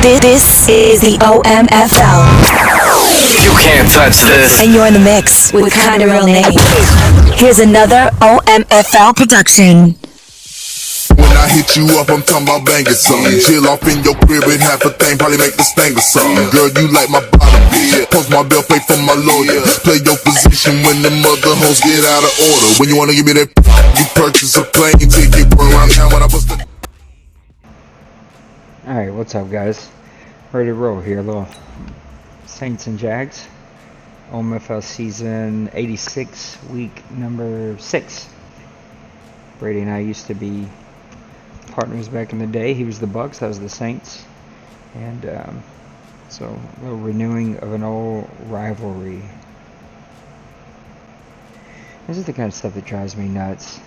This is the OMFL. You can't touch this. And you're in the mix with Kinda Real Name. Here's another OMFL production. When I hit you up, I'm talking about banging something. Chill off in your crib and half a thing, probably make the sting or something. Girl, you like my body, bitch. Post my bill, pay for my lawyer. Play your position when the mother hoes get out of order. When you wanna give me that, you purchase a plane ticket. Run around town when I bust the... Alright, what's up, guys? Ready to roll here. A little Saints and Jags. OMFL season 86, week number 6. Brady and I used to be partners back in the day. He was the Bucks, I was the Saints. And so a little renewing of an old rivalry. This is the kind of stuff that drives me nuts.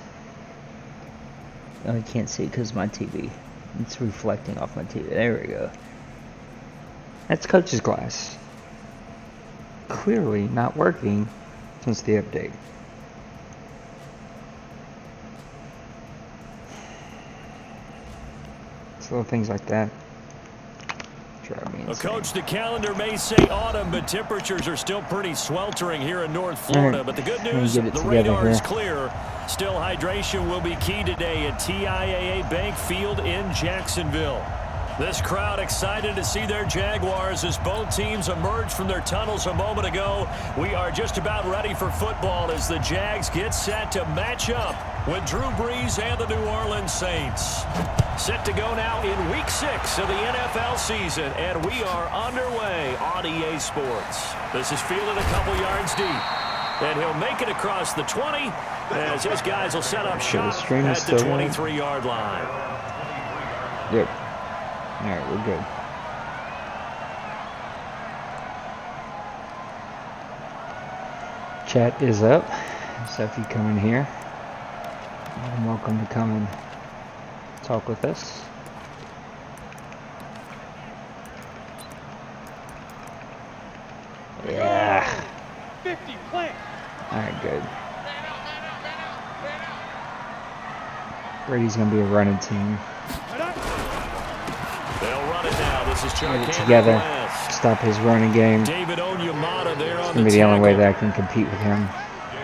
Oh, I can't see it because my TV. It's reflecting off my TV. There we go. That's Coach's glass. Clearly not working since the update. It's little things like that drive me insane. Coach, the calendar may say autumn, but temperatures are still pretty sweltering here in North Florida. But the good news, the radar is clear. Still, hydration will be key today at TIAA Bank Field in Jacksonville. This crowd excited to see their Jaguars as both teams emerge from their tunnels a moment ago. We are just about ready for football as the Jags get set to match up with Drew Brees and the New Orleans Saints. Set to go now in Week 6 of the NFL season, and we are underway on EA Sports. This is fielded a couple yards deep, and he'll make it across the 20 as his guys will set up shop at the 23-yard line. Yep. Alright, we're good. Chat is up, so if you come in here, you're welcome to come and talk with us. Yeah. 50 play. Alright, good. Brady's gonna be a running team. Get it together, stop his running game. It's gonna be the only way that I can compete with him.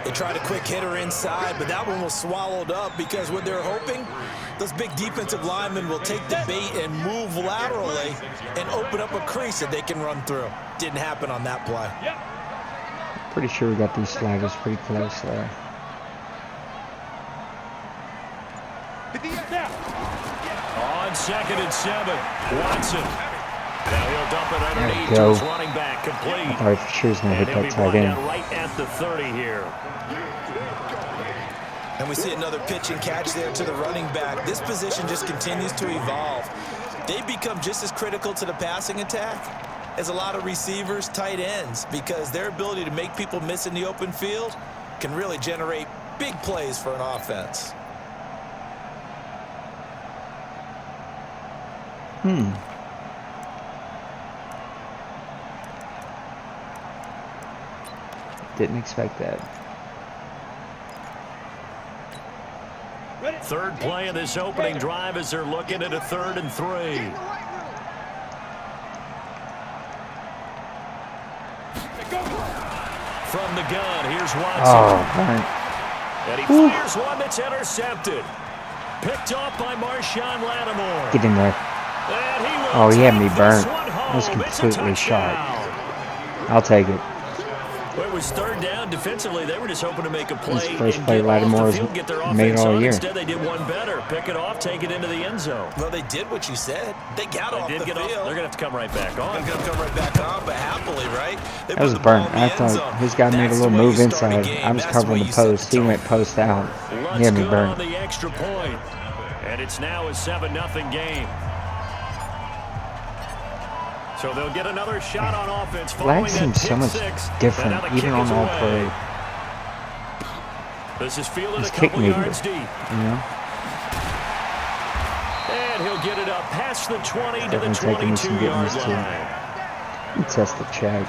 They tried a quick hitter inside, but that one was swallowed up because what they're hoping, those big defensive linemen will take the bait and move laterally and open up a crease that they can run through. Didn't happen on that play. Pretty sure we got these sliders pretty close there. On 2nd and 7, Watson. Now he'll dump it underneath to his running back, complete. I thought for sure he was going to hit that tight end. Right at the 30 here. And we see another pitch and catch there to the running back. This position just continues to evolve. They become just as critical to the passing attack as a lot of receivers, tight ends, because their ability to make people miss in the open field can really generate big plays for an offense. Didn't expect that. Third play of this opening drive as they're looking at a 3rd and 3. From the gun, here's Watson. Oh, man. And he fires one that's intercepted. Picked off by Marshawn Lattimore. Get in there. Oh, he had me burnt. I was completely shot. I'll take it. Well, it was 3rd down. Defensively, they were just hoping to make a play. This first play Lattimore's made all year. Instead, they did one better. Pick it off, take it into the end zone. Well, they did what you said. They got off the field. They're going to have to come right back on. They're going to come right back on, but happily, right? That was burnt. I thought his guy made a little move inside. I was covering the post. He went post out. He had me burnt. The extra point. And it's now a 7-0 game. So they'll get another shot on offense. Flag seems so much different, even on all play. This is fielded a kick couple yards deep. You know? And he'll get it up past the 20 to the Definitely taking me some getting 22-yard used line. to. Test the check.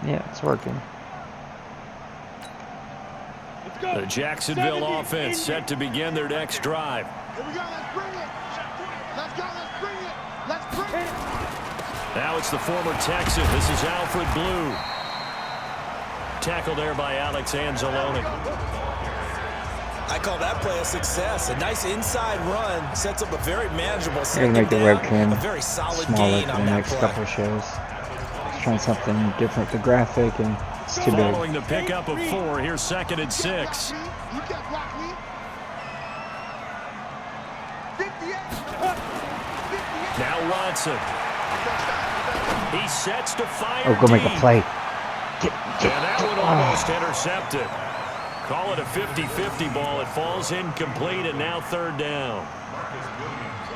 Yeah, it's working. The Jacksonville offense set to begin their next drive. Here we go, let's bring it. Let's go, let's bring it. Let's bring it. Now it's the former Texan. This is Alfred Blue. Tackled there by Alex Anzalone. I call that play a success. A nice inside run sets up a very manageable I'm second gonna make the down. webcam A very solid smaller gain for on the that next play. couple of shows. Just trying something different with the graphic, and it's too big. Following the pickup of 4, here's 2nd and 6. You can't block me. 58. Now Watson. He sets to fire. Oh, go make a deep. play. And that one almost intercepted. Call it a 50-50 ball. It falls incomplete, and now 3rd down.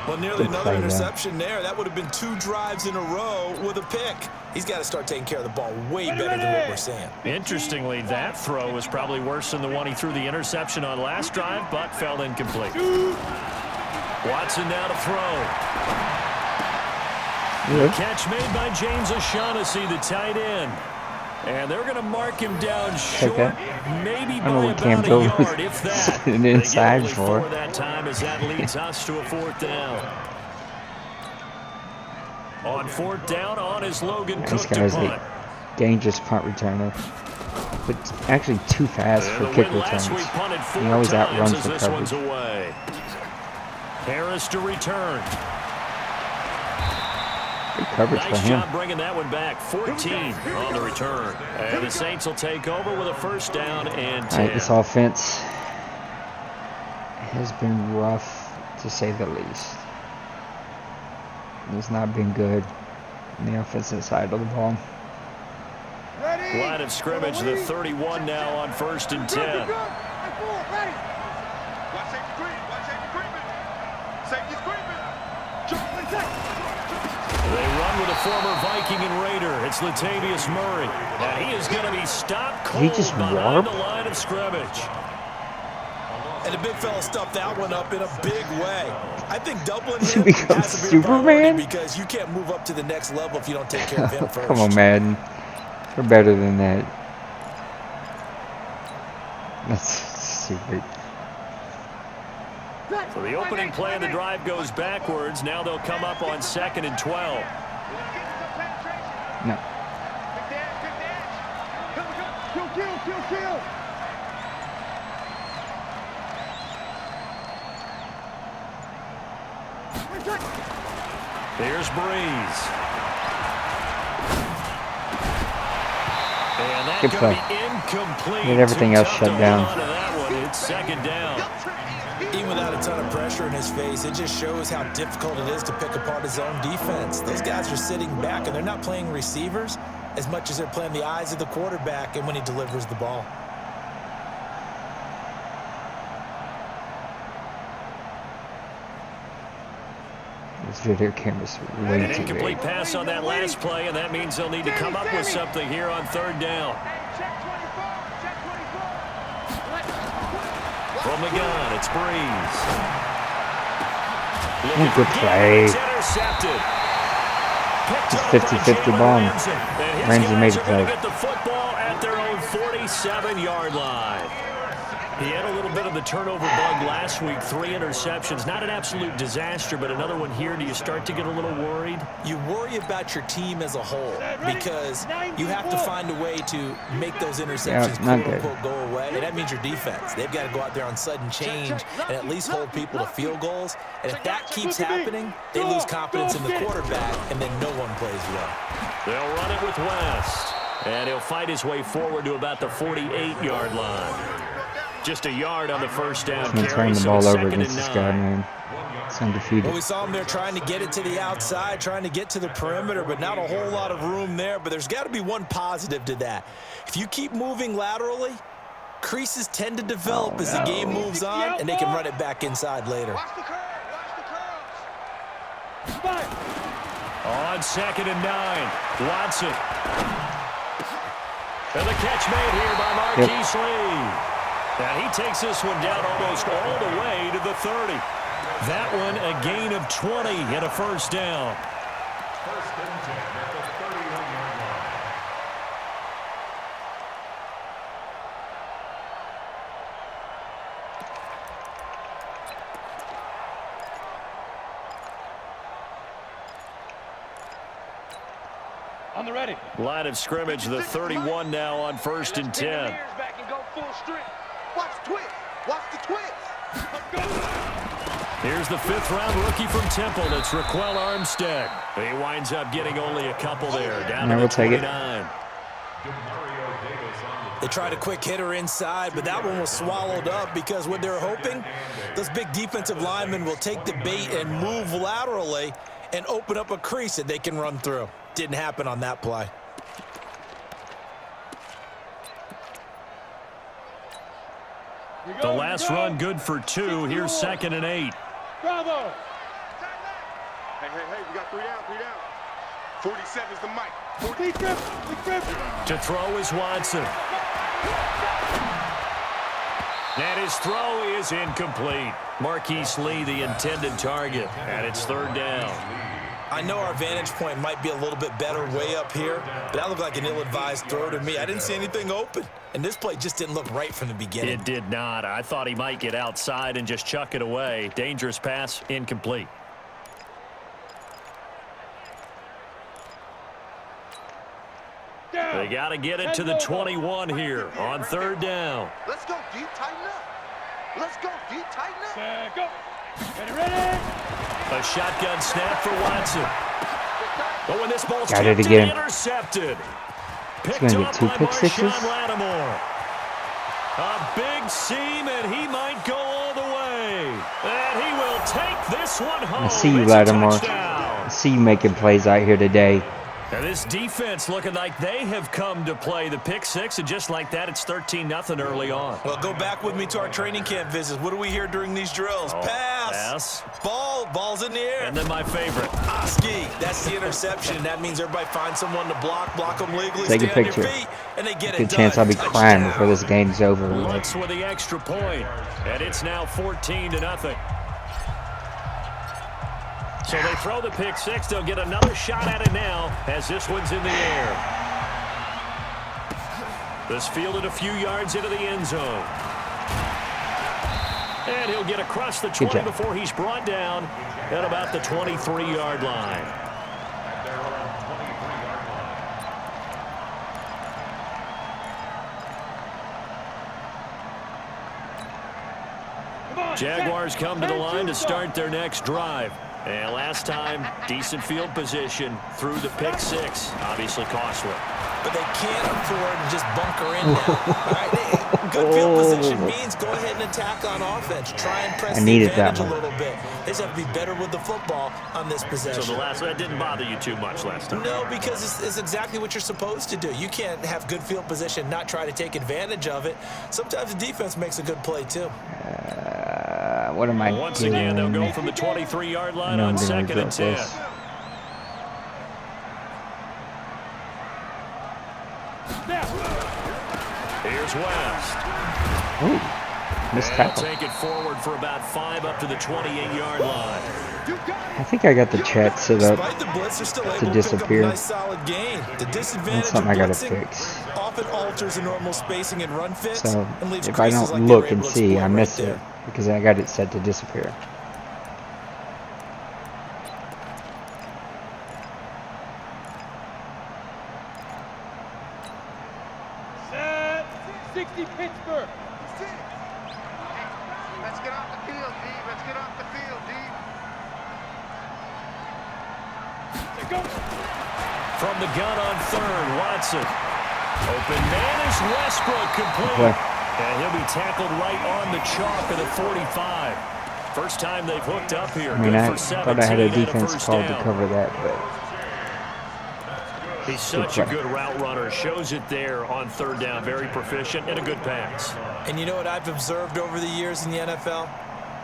Well, nearly Good another play, interception there. That would have been 2 drives in a row with a pick. He's got to start taking care of the ball way better than what we're seeing. Interestingly, that throw was probably worse than the one he threw the interception on last drive, but fell incomplete. Watson now to throw. Good. Catch made by James O'Shaughnessy, the tight end. And they're going to mark him down short, maybe I don't know by what Cam about a Bill yard, if that. an They get inside only for. 4 that time as that leads us to a 4th down. On 4th down, on is Logan This Cook to guy's punt. a dangerous punt returner, but actually too fast And for the kick win last returns. week punted 4 He always times outruns as the this one's coverage. away. Harris to return. Good coverage for Nice him. job bringing that one back. 14 on the return. And the Saints will take over with a 1st down and 10. All right, this offense has been rough, to say the least. It's not been good on the offensive side of the ball. Line of scrimmage, the 31 now on 1st and 10. They run with a former Viking and Raider. It's Latavius Murray. And he is going to be stopped cold Did he just behind warp? the line of scrimmage. And the big fella stuffed that one up in a big way. I think doubling He him becomes has to be a priority Superman? because you can't move up to the next level if you don't take care of him first. Come on, Madden. We're better than that. That's stupid. So the opening play of the drive goes backwards. Now they'll come up on 2nd and 12. No. Kill. Here's Breeze. And that Good could play. be incomplete. Get everything Too else tough shut to down. hold on to that one. It's 2nd down. Even without a ton of pressure in his face, it just shows how difficult it is to pick apart his own defense. Those guys are sitting back, and they're not playing receivers as much as they're playing the eyes of the quarterback and when he delivers the ball. This video camera's way An too incomplete big. pass on that last play, and that means they'll need to come up with something here on 3rd down. From the gun, it's Breeze. Oh, good play. It's intercepted. Picked It's up by 50-50 Jalen ball. Ramsey. And his Ramsey guys made the are gonna play. get the football at their own 47-yard line. He had a little bit of the turnover bug last week, 3 interceptions. Not an absolute disaster, but another one here. Do you start to get a little worried? You worry about your team as a whole because you have to find a way to make those interceptions not good. quote-unquote go away, and that means your defense. They've got to go out there on sudden change and at least hold people to field goals. And if that keeps happening, they lose confidence in the quarterback, and then no one plays well. They'll run it with West, and he'll fight his way forward to about the 48-yard line. Just a yard on the 1st down Can't carry, turn the so ball it's over 2nd against and this 9. guy, man. It's undefeated. Well, we saw him there trying to get it to the outside, trying to get to the perimeter, but not a whole lot of room there. But there's got to be one positive to that. If you keep moving laterally, creases tend to develop as the game moves on, and they can run it back inside later. On 2nd and 9, Watson. And the catch made here by Marquise Lee. And he takes this one down almost all the way to the 30. That one a gain of 20 and a 1st down. On the ready. Line of scrimmage, the 31 now on 1st and 10. Back and go full strength. Watch the twist. Watch the twist. Here's the 5th-round rookie from Temple. It's Raquel Armstead. He winds up getting only a couple there. Down to the 29. They tried a quick hitter inside, but that one was swallowed up because what they're hoping, those big defensive linemen will take the bait and move laterally and open up a crease that they can run through. Didn't happen on that play. The last run good for 2. Here's 2nd and 8. Bravo. Hey, we got 3 down, 3 down. 47's the mic. To throw is Watson. And his throw is incomplete. Marquise Lee, the intended target, and it's 3rd down. I know our vantage point might be a little bit better way up here, but that looked like an ill-advised throw to me. I didn't see anything open, and this play just didn't look right from the beginning. It did not. I thought he might get outside and just chuck it away. Dangerous pass, incomplete. They got to get it to the 21 here on 3rd down. Let's go deep, tighten up. Let's go deep, tighten up. Go. Ready. A shotgun snap for Watson. But when this ball's got it tipped again. and intercepted. He's Picked gonna up get 2 by pick sixes. Marshawn Lattimore. A big seam, and he might go all the way. And he will take this one home. I see you, It's a Lattimore. touchdown. I see you making plays out here today. And this defense looking like they have come to play. The pick 6, and just like that, it's 13-0 early on. Well, go back with me to our training camp visits. What do we hear during these drills? Pass. Ball's in the air. And then my favorite. Oski. That's the interception. That means everybody finds someone to block them legally, Take a stay on picture. your feet, and they get Good it done. chance I'll be crying before this game's over. Lutz with the extra point, and it's now 14-0. So they throw the pick 6. They'll get another shot at it now as this one's in the air. This fielded a few yards into the end zone. And he'll get across the 20 before he's brought down at about the 23-yard line. Jaguars come to the line to start their next drive. And last time, decent field position through the pick 6. Obviously costly. But they can't afford to just bunker in now. All right? Good field position means go ahead and attack on offense. Try and press the advantage a little bit. They just have to be better with the football on this possession. So that didn't bother you too much last time? No, because it's exactly what you're supposed to do. You can't have good field position, not try to take advantage of it. Sometimes the defense makes a good play, too. What am I Once doing? again, they'll go from the 23-yard line on 2nd and 10. Here's West. Ooh, missed tackle. Take it forward for about 5 up to the 28-yard line. I think I got the chat set up Despite the blitz, they're still able to to disappear. pick up a nice solid gain. The disadvantage That's something I of gotta blitzing fix. often alters the normal spacing and run fits So and leaves if I creases don't like look they were and able to see, exploit I miss right it there. because I got it set to disappear. Set. 60 Pittsburgh. Let's get off the field, D. Let's get off the field, D. Go. From the gun on 3rd, Watson. Open man is Westbrook, complete. Okay. And he'll be tackled right on the chalk of the 45. First time they've hooked up here. I mean, Good I for 17 thought I had a and defense first called to down. cover that, but He's such a good route runner. Shows it there on 3rd down. Very proficient and a good pass. And you know what I've observed over the years in the NFL?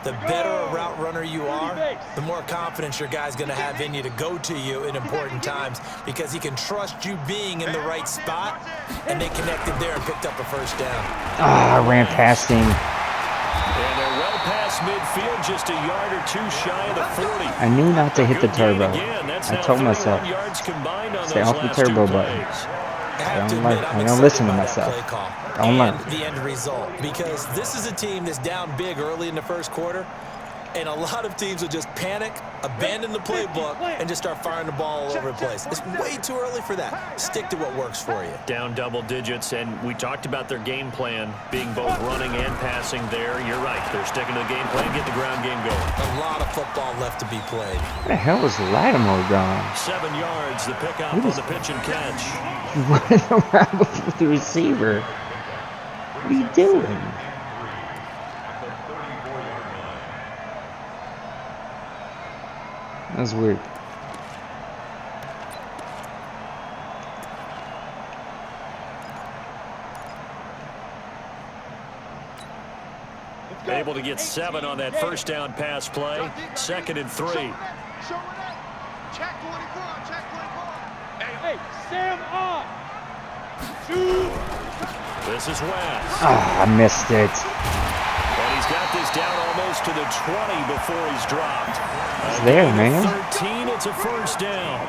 The better a route runner you are, the more confidence your guy's going to have in you to go to you in important times because he can trust you being in the right spot, and they connected there and picked up a first down. I ran past him. And they're well past midfield, just a yard or 2 shy of the 40. I knew not to hit the Good gain turbo. again. That's I now told 31 myself, yards combined on stay those off the last turbo 2 button. plays. I have to don't admit, like- I'm I don't excited listen to by that myself. play call I don't and learn. the end result because this is a team that's down big early in the first quarter, And a lot of teams will just panic, abandon the playbook, and just start firing the ball all over the place. It's way too early for that. Stick to what works for you. Down double digits, and we talked about their game plan being both running and passing there. You're right. They're sticking to the game plan, get the ground game going. A lot of football left to be played. Where the hell was Lattimore going? 7 yards, the pickup on the pitch and catch. Running around with the receiver. What are you doing? That was weird. Able to get 7 on that first down pass play. 2nd and 3. Check 24. Check 24. Hey, Sam on. 2. This is West. Oh, I missed it. And he's got this down almost to the 20 before he's dropped. It's there, man. 13, it's a first down.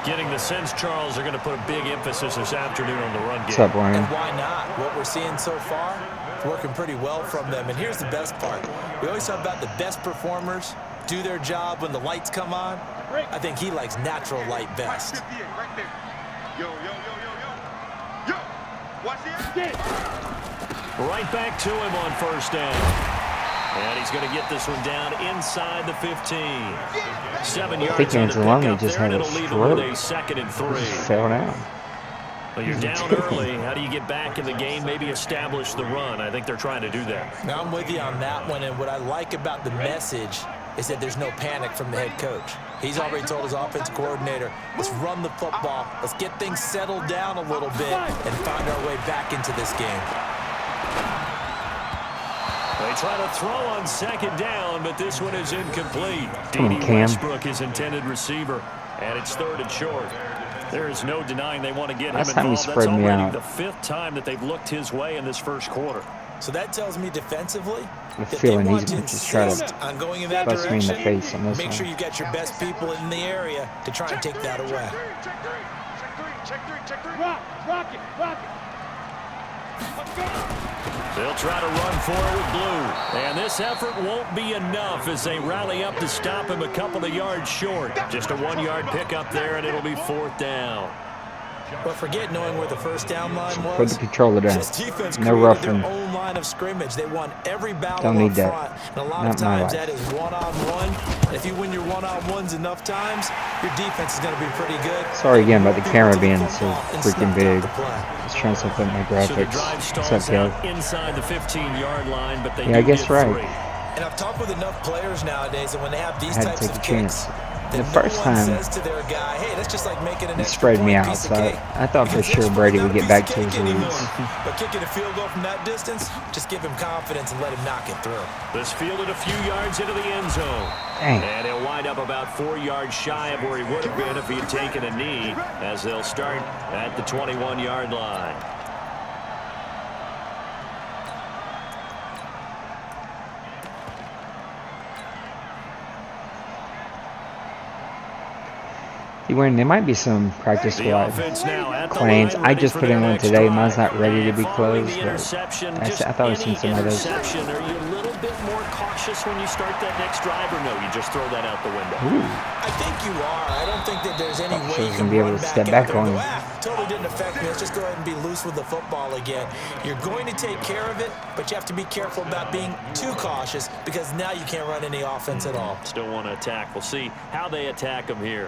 Getting the sense, Charles, are going to put a big emphasis this afternoon on the run game. What's up, Ryan? And why not? What we're seeing so far, it's working pretty well from them. And here's the best part. We always talk about the best performers do their job when the lights come on. I think he likes natural light best. Right there. Yo. Yo, watch this. Right back to him on first down. And he's going to get this one down inside the 15. 7 yards on the pickup there, and it'll leave him with a 2nd and 3. Fell down. Well, you're down early. How do you get back in the game? Maybe establish the run. I think they're trying to do that. Now, I'm with you on that one, and what I like about the message is that there's no panic from the head coach. He's already told his offensive coordinator, let's run the football, let's get things settled down a little bit, and find our way back into this game. They try to throw on 2nd down, but this one is incomplete. Come on, D.D. Cam. Westbrook, his intended receiver, and it's 3rd and short. There is no denying they want to get him Last time he involved. That's spread me already out. the 5th time that they've looked his way in this first quarter. So that tells me defensively I'm that feeling they want he's to going to just try insist to on going in that bust me in direction. the face on this Make sure one. you've got your best people in the area to try and take that away. Check 3. Rock it. Let's go. They'll try to run for it with Blue. And this effort won't be enough as they rally up to stop him a couple of yards short. Just a 1-yard pickup there, and it'll be 4th down. But forget knowing where the first down line was. Put the controller down. This defense No created roughing. their own line of scrimmage. They won every battle Don't up need that. front. And a lot Not of my times life. that is one-on-one. And if you win your one-on-ones enough times, your defense is going to be pretty good. Sorry again about the People camera take being the so football and freaking snuff down big. the play. Just trying to set up my So the graphics. drive What's stalls up, Kev? out inside the 15-yard line, but they Yeah, I do guess get right. 3. And I've talked with enough players nowadays, and when they have these I had types to take of a kicks, chance. then The no first one time, says to their guy, hey, that's just like making an It extra spread me point out, piece of so cake. I thought for Because sure this one's Brady not would a get piece back of to his cake anymore. roots. But kicking a field goal from that distance, just give him confidence and let him knock it through. This fielded a few yards into the end zone. Dang. And he'll wind up about 4 yards shy of where he would have been if he had taken a knee, as they'll start at the 21-yard line. There might be some practice The squad offense now at the plans. line, I ready just for put in their one next today. drive. Mine's not ready to be And following closed, the but interception, I just thought I'd seen any some of those. interception, are you a little bit more cautious when you start that next drive, or no, you just throw that out the window? Ooh. I think you are. I don't think that there's any way She's you gonna can be able run to back step out back there and on go, him. totally didn't affect me. Let's just go ahead and be loose with the football again. You're going to take care of it, but you have to be careful about being too cautious because now you can't run any offense at all. Still want to attack. We'll see how they attack him here.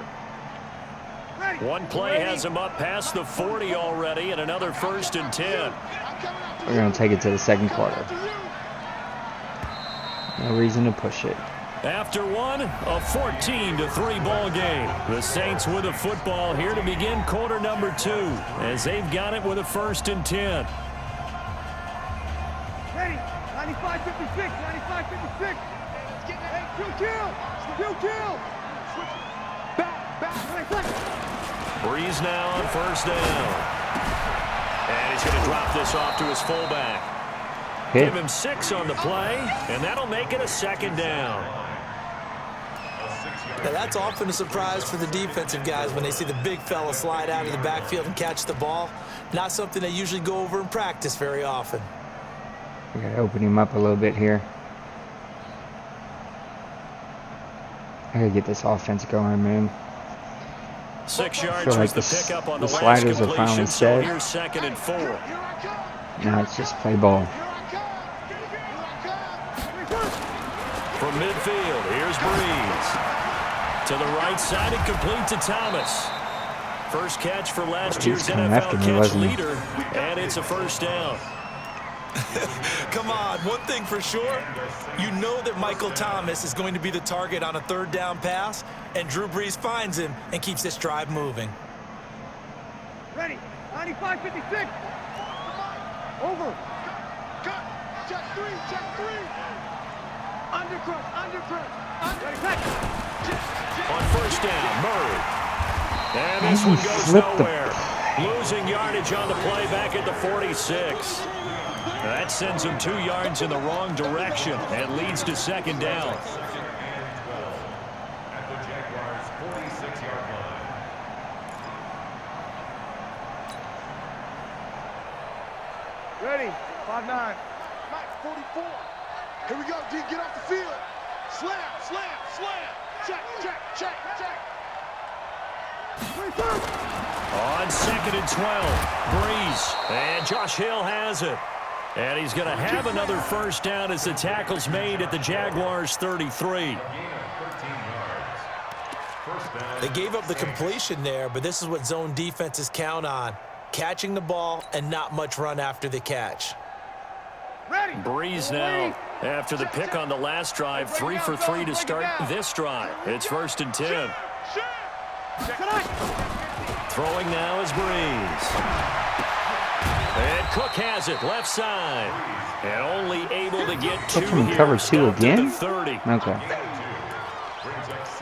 One play has him up past the 40 already, and another 1st and 10. We're going to take it to the second quarter. No reason to push it. After one, a 14-3 ball game. The Saints with a football here to begin quarter number 2, as they've got it with a 1st and 10. Ready. 95-56. 95-56. Hey, kill. Back. Breeze now on 1st down. And he's going to drop this off to his fullback. Hit. Give him 6 on the play, and that'll make it a 2nd down. Now that's often a surprise for the defensive guys when they see the big fella slide out of the backfield and catch the ball. Not something they usually go over in practice very often. We got to open him up a little bit here. I gotta get this offense going, man. 6 I yards feel like was the pickup on the last sliders are finally completion, so set. here's 2nd and 4. Now it's just play ball. From midfield, here's Breeze. To the right side and complete to Thomas. First catch for last year's NFL catch leader, and it's a first down. Come on, one thing for sure, you know that Michael Thomas is going to be the target on a 3rd down pass, and Drew Brees finds him and keeps this drive moving. Ready. 95-56. Over. Cut. Check 3. Undercut. On first down, Murray. And this one goes nowhere. Losing yardage on the play back at the 46. That sends him 2 yards in the wrong direction and leads to 2nd down. Ready. 5-9. Mike, 44. Here we go, D. Get off the field. Slam. Check. On 2nd and 12, Breeze. And Josh Hill has it. And he's going to have another first down as the tackle's made at the Jaguars' 33. They gave up the completion there, but this is what zone defenses count on. Catching the ball and not much run after the catch. Breeze now, after the pick on the last drive, 3 for 3 to start this drive. It's 1st and 10. Throwing now is Breeze. And Cook has it, left side. And only able to get 2 here. Cover 2 again? 30. Okay.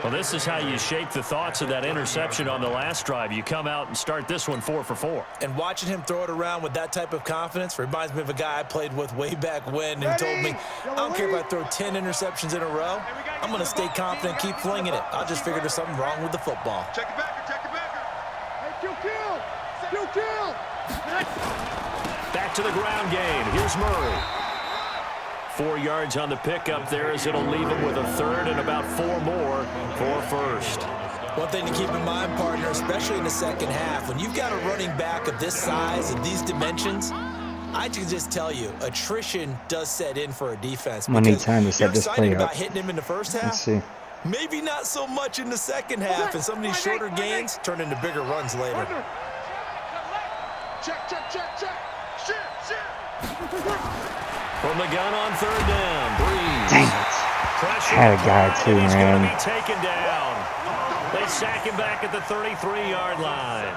Well, this is how you shape the thoughts of that interception on the last drive. You come out and start this one 4 for 4. And watching him throw it around with that type of confidence reminds me of a guy I played with way back when who told me, I don't care if I throw 10 interceptions in a row. I'm going to stay confident, keep flinging it. I'll just figure there's something wrong with the football. Check it back. Hey, kill. Back to the ground game. Here's Murray. 4 yards on the pickup there as it'll leave him with a 3rd and about 4 more for first. One thing to keep in mind, partner, especially in the second half, when you've got a running back of this size and these dimensions, I can just tell you, attrition does set in for a defense. I'm gonna need time to set this play up. About hitting him in the first half. Let's see. Maybe not so much in the second half, and some of these shorter gains turn into bigger runs later. Check. Shit. From the gun on 3rd down, Breeze. Dang it. Pressure. Had a guy too, He's man. going to be taken down. They sack him back at the 33-yard line.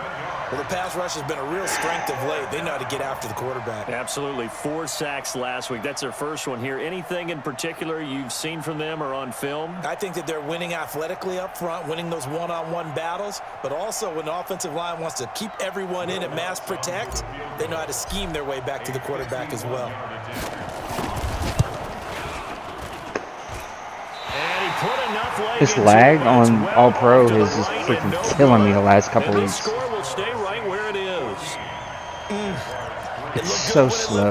Well, the pass rush has been a real strength of late. They know how to get after the quarterback. Absolutely. 4 sacks last week. That's their first one here. Anything in particular you've seen from them or on film? I think that they're winning athletically up front, winning those one-on-one battles, but also when the offensive line wants to keep everyone in and mass protect, they know how to scheme their way back to the quarterback as well. This lag on All-Pro is just freaking killing me the last couple weeks. The score will stay right where it is. It's so slow.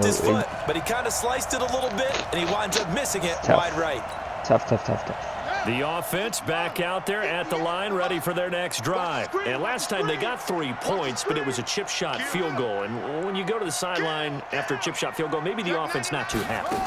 But he kind of sliced it a little bit, and he winds up missing it wide right. Tough. The offense back out there at the line, ready for their next drive. And last time they got 3 points, but it was a chip shot field goal. And when you go to the sideline after a chip shot field goal, maybe the offense not too happy.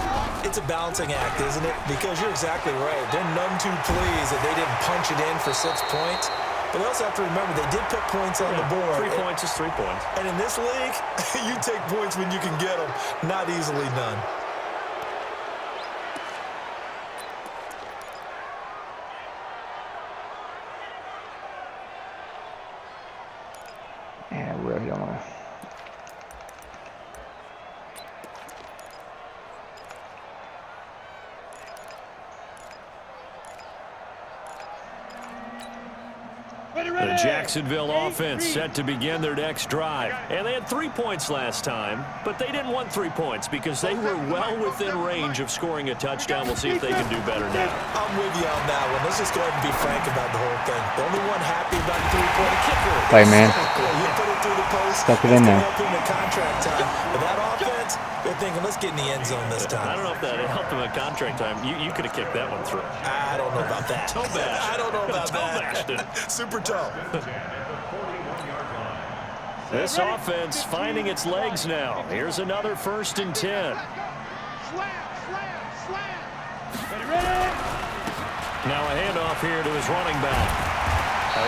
It's a balancing act, isn't it? Because you're exactly right. They're none too pleased that they didn't punch it in for 6 points. But they also have to remember they did put points on the board. 3 points is 3 points. And in this league, you take points when you can get them, not easily done. Yeah, I really don't want to. The Jacksonville offense set to begin their next drive. And they had 3 points last time, but they didn't want 3 points because they were well within range of scoring a touchdown. We'll see if they can do better now. I'm with you on that one. Let's just go ahead and be frank about the whole thing. The only one happy about the three-point kicker. Play, man. You put it through the post. Stuck it in there. The contract time. But that offense, they're thinking, let's get in the end zone this time. I don't know if that helped him at contract time. You could have kicked that one through. I don't know about that. Toe bash. I don't know about that. Super toe. This offense finding its legs now. Here's another 1st and 10. Now a handoff here to his running back.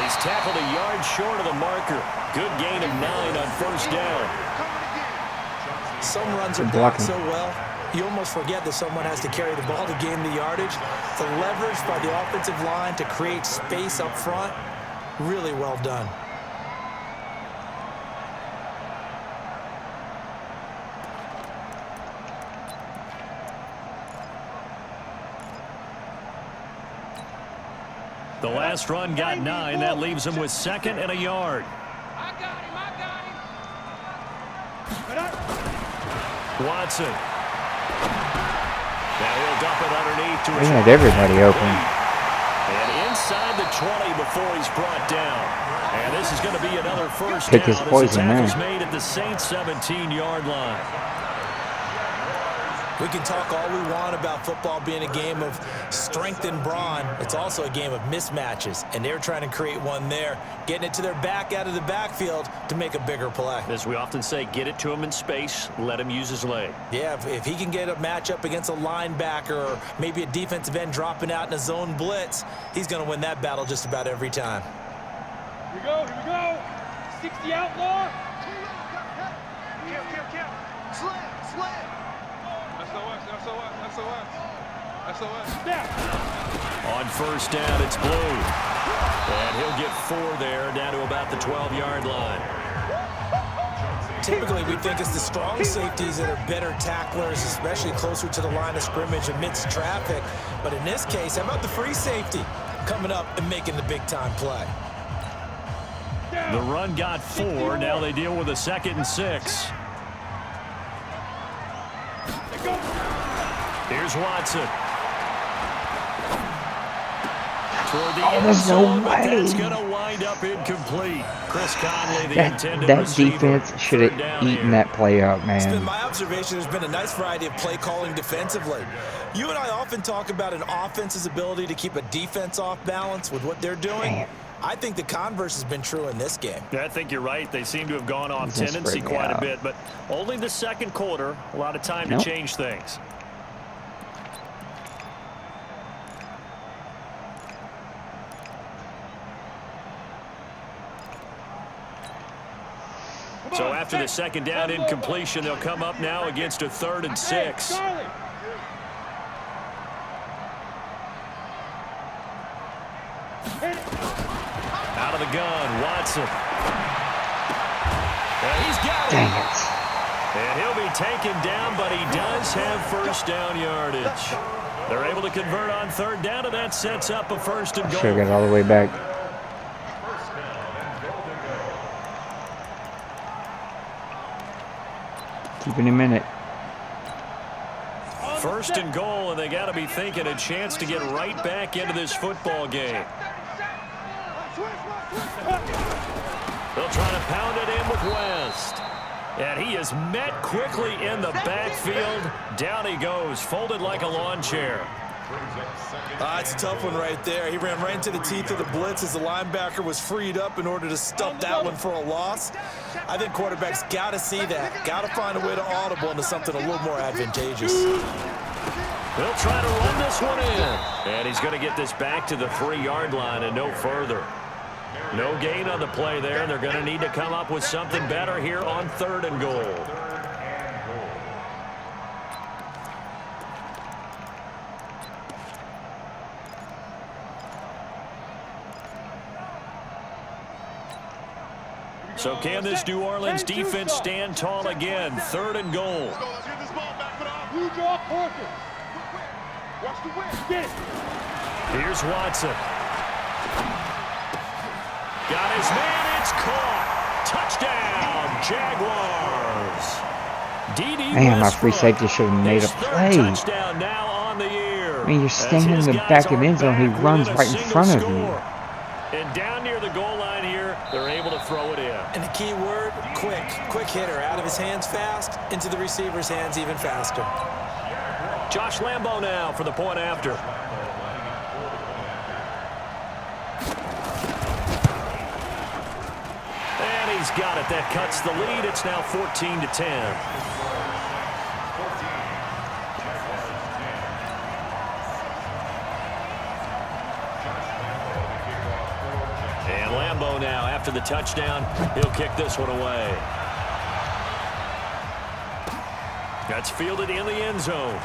He's tackled a yard short of the marker. Good gain of 9 on 1st down. Some runs are blocked so well, you almost forget that someone has to carry the ball to gain the yardage. The leverage by the offensive line to create space up front, really well done. The last run got 9. That leaves him with 2nd and a yard. I got him. Watson. Now he'll dump it underneath to his He had everybody open. And inside the 20 before he's brought down. And this is going to be another 1st Pick down his poison, as the tackle's man. made at the Saints 17-yard line. We can talk all we want about football being a game of strength and brawn. It's also a game of mismatches, and they're trying to create one there, getting it to their back out of the backfield to make a bigger play. As we often say, get it to him in space, let him use his leg. Yeah, if he can get a matchup against a linebacker or maybe a defensive end dropping out in a zone blitz, he's going to win that battle just about every time. Here we go. 60 outlaw. Kill. Slam. SOS. Snap. On 1st down, it's Blue. And he'll get 4 there, down to about the 12-yard line. Typically, we think it's the strong safeties that are better tacklers, especially closer to the line of scrimmage amidst traffic. But in this case, how about the free safety coming up and making the big-time play? The run got 4. Now they deal with a 2nd and 6. Here's Watson. There's no way. That's going to wind up incomplete. Chris Conley, the intended That receiver. defense should have eaten that play up, It's been man. my observation there's been a nice variety of play calling defensively. You and I often talk about an offense's ability to keep a defense off balance with what they're doing. Man. I think the converse has been true in this game. I think you're right. They seem to have gone off Just tendency spread me quite a out. bit, but only the 2nd quarter. A lot of time Nope. to change things. So after the 2nd down incompletion, they'll come up now against a 3rd and 6. Out of the gun, Watson. And he's got it. Dang it. And he'll be taken down, but he does have 1st down yardage. They're able to convert on 3rd down, and that sets up a 1st and goal. Should have got all the way back. Keeping him in it. 1st and goal, and they got to be thinking a chance to get right back into this football game. They'll try to pound it in with West. And he is met quickly in the backfield. Down he goes, folded like a lawn chair. It's a tough one right there. He ran right into the teeth of the blitz as the linebacker was freed up in order to stuff that one for a loss. I think quarterbacks got to see that. Got to find a way to audible into something a little more advantageous. They'll try to run this one in. And he's going to get this back to the 3-yard line and no further. No gain on the play there. They're going to need to come up with something better here on 3rd and goal. So can this New Orleans defense stand tall again? 3rd and goal. Let's get this ball back for the blue draw Parker. Watch the wind. Get it. Here's Watson. Got his man. It's caught. Touchdown, Jaguars. Man, my free safety should have made a play. Touchdown now on the year. I mean, you're standing in the back of the end zone. He runs right in front of you. And down near the goal line here, they're able to throw it in. And the key word, quick hitter. Out of his hands fast, into the receiver's hands even faster. Josh Lambo now for the point after. And he's got it. That cuts the lead. It's now 14-10. And Lambo now, after the touchdown, he'll kick this one away. That's fielded in the end zone.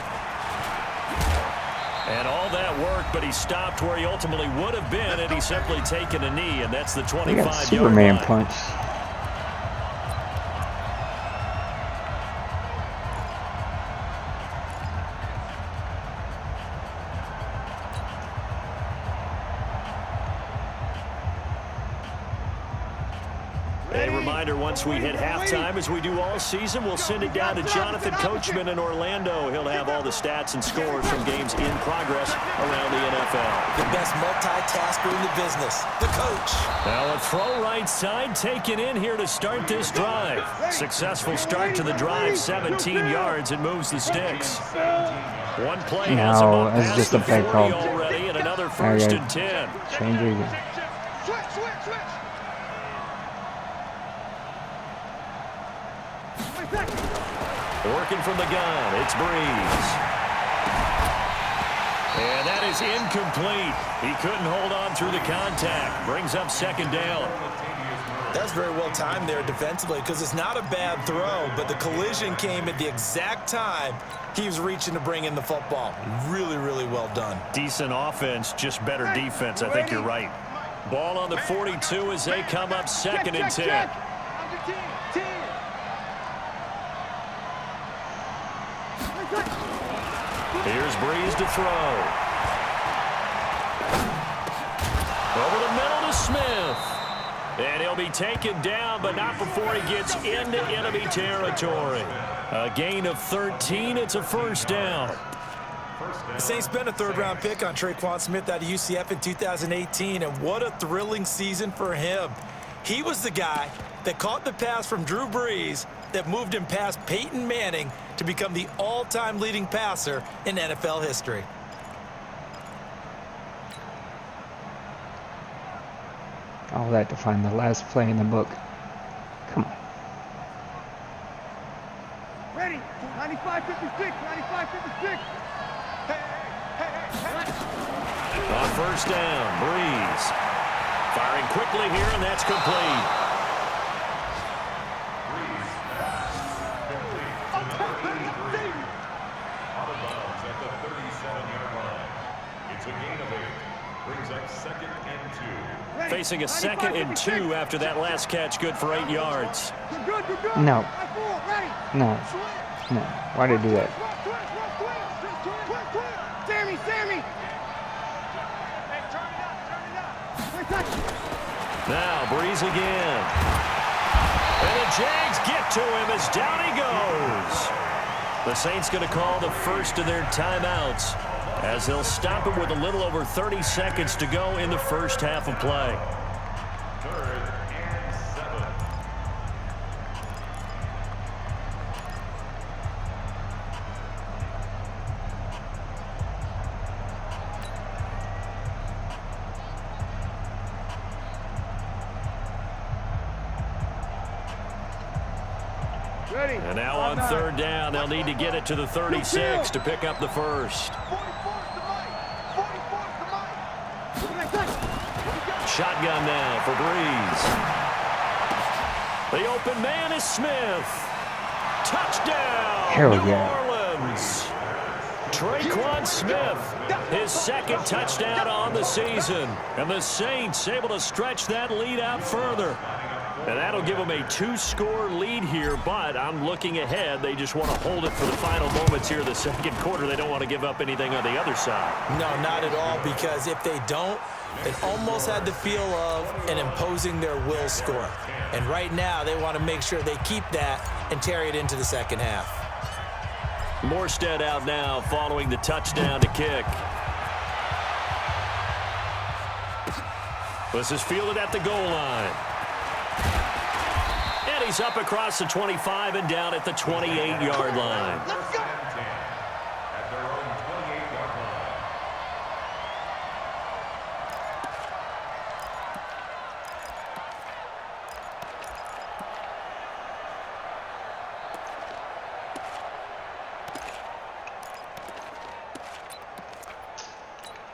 And all that work, but he stopped where he ultimately would have been had he simply taken a knee, and that's the 25-yard line. Superman punch. A reminder, once we hit halftime, as we do all season, we'll send it down to Jonathan Coachman in Orlando. He'll have all the stats and scores from games in progress around the NFL. The best multitasker in the business, the coach. Now a throw right side taken in here to start this drive. Successful start to the drive, 17 yards, and moves the sticks. One play has him up that's past just the a play 40 call. already, and another 1st and 10. Change it again. Switch. Working from the gun, it's Breeze. And that is incomplete. He couldn't hold on through the contact. Brings up 2nd down. That's very well timed there defensively because it's not a bad throw, but the collision came at the exact time he was reaching to bring in the football. Really, really well done. Decent offense, just better defense. I think you're right. Ball on the 42 as they come up 2nd and 10. Here's Breeze to throw. Over the middle to Smith. And he'll be taken down, but not before he gets into enemy territory. A gain of 13. It's a 1st down. The Saints spent a 3rd-round pick on Traquan Smith out of UCF in 2018, and what a thrilling season for him. He was the guy that caught the pass from Drew Brees that moved him past Peyton Manning to become the all-time leading passer in NFL history. All that to find the last play in the book. Come on. Ready? 95-56. 95-56. On 1st down, Breeze. Firing quickly here, and that's complete. Facing a 2nd and 2 after that last catch, good for 8 yards. No. Why did he do that? Sammy. Now Breeze again. And the Jags get to him as down he goes. The Saints going to call the first of their timeouts as they'll stop him with a little over 30 seconds to go in the first half of play. 3rd and 7. And now on 3rd down, they'll need to get it to the 36 to pick up the first. Shotgun now for Breeze. The open man is Smith. Touchdown, New Orleans. Traquan Smith, his 2nd touchdown on the season. And the Saints able to stretch that lead out further. And that'll give them a 2-score lead here, but I'm looking ahead. They just want to hold it for the final moments here of the 2nd quarter. They don't want to give up anything on the other side. No, not at all, because if they don't, it almost had the feel of an imposing their will score. And right now, they want to make sure they keep that and carry it into the 2nd half. Morstead out now following the touchdown to kick. This is fielded at the goal line. And he's up across the 25 and down at the 28-yard line. Let's go.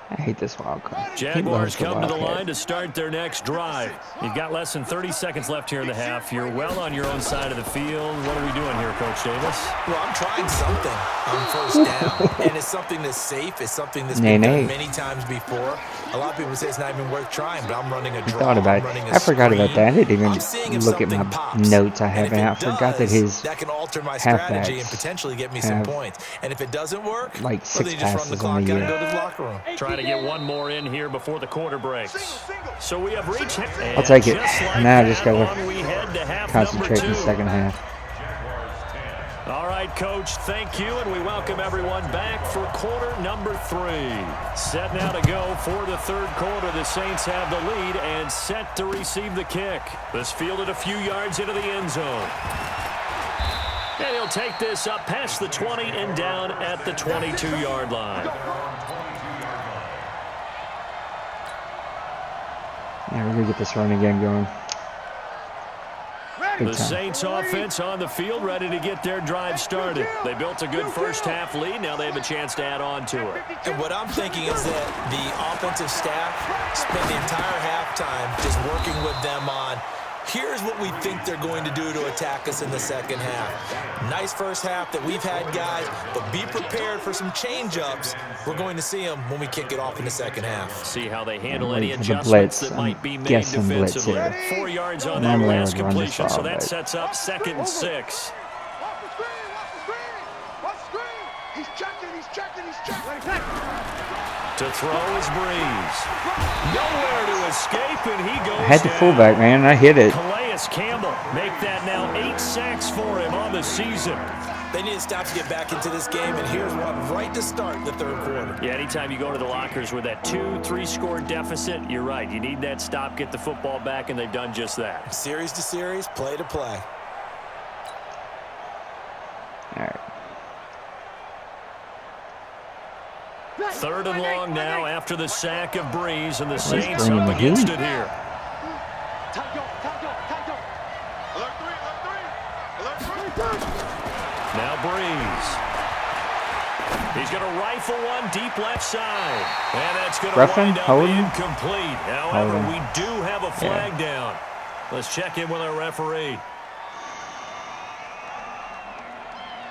I hate this wild card. Jaguars come to the line to start their next drive. You've got less than 30 seconds left here in the half. You're well on your own side of the field. What are we doing here, Coach Davis? Well, I'm trying something on first down, and it's something that's safe. It's something that's been done many times before. A lot of people say it's not even worth trying, but I'm running a draw. I thought about it. I forgot about that. I didn't even look at my notes I have. I forgot that his that can alter my strategy and potentially get me some points. And if it doesn't work, like 6 then you just run the passes clock on the out year. and go to the locker room. Trying to get one more in here before the quarter breaks. So we have reached. I'll take it. Now I just got to to concentrate in the second half. All right, Coach, thank you, and we welcome everyone back for quarter number 3. Set now to go for the third quarter. The Saints have the lead and set to receive the kick. This fielded a few yards into the end zone. And he'll take this up past the 20 and down at the 22-yard line. Yeah, we're going to get this running game going. The Saints offense on the field, ready to get their drive started. They built a good first half lead. Now they have a chance to add on to it. And what I'm thinking is that the offensive staff spent the entire halftime just working with them on, here's what we think they're going to do to attack us in the second half. Nice first half that we've had, guys, but be prepared for some change-ups. We're going to see them when we kick it off in the second half. See how they handle any adjustments that might be made defensively. 4 yards on that last completion, so that sets up 2nd and 6. To throw is Breeze. Nowhere to escape, and he goes I had the fullback, man. I hit it. Calais Campbell make that now 8 sacks for him on the season. They need to stop to get back into this game, and here's one right to start the third quarter. Yeah, anytime you go to the lockers with that 2-3 score deficit, you're right. You need that stop, get the football back, and they've done just that. Series to series, play to play. All right. 3rd and long now after the sack of Breeze, and the Saints up against it here. Now Breeze. He's going to rifle one deep left side. And that's going to wind up incomplete. However, we do have a flag down. Let's check in with our referee.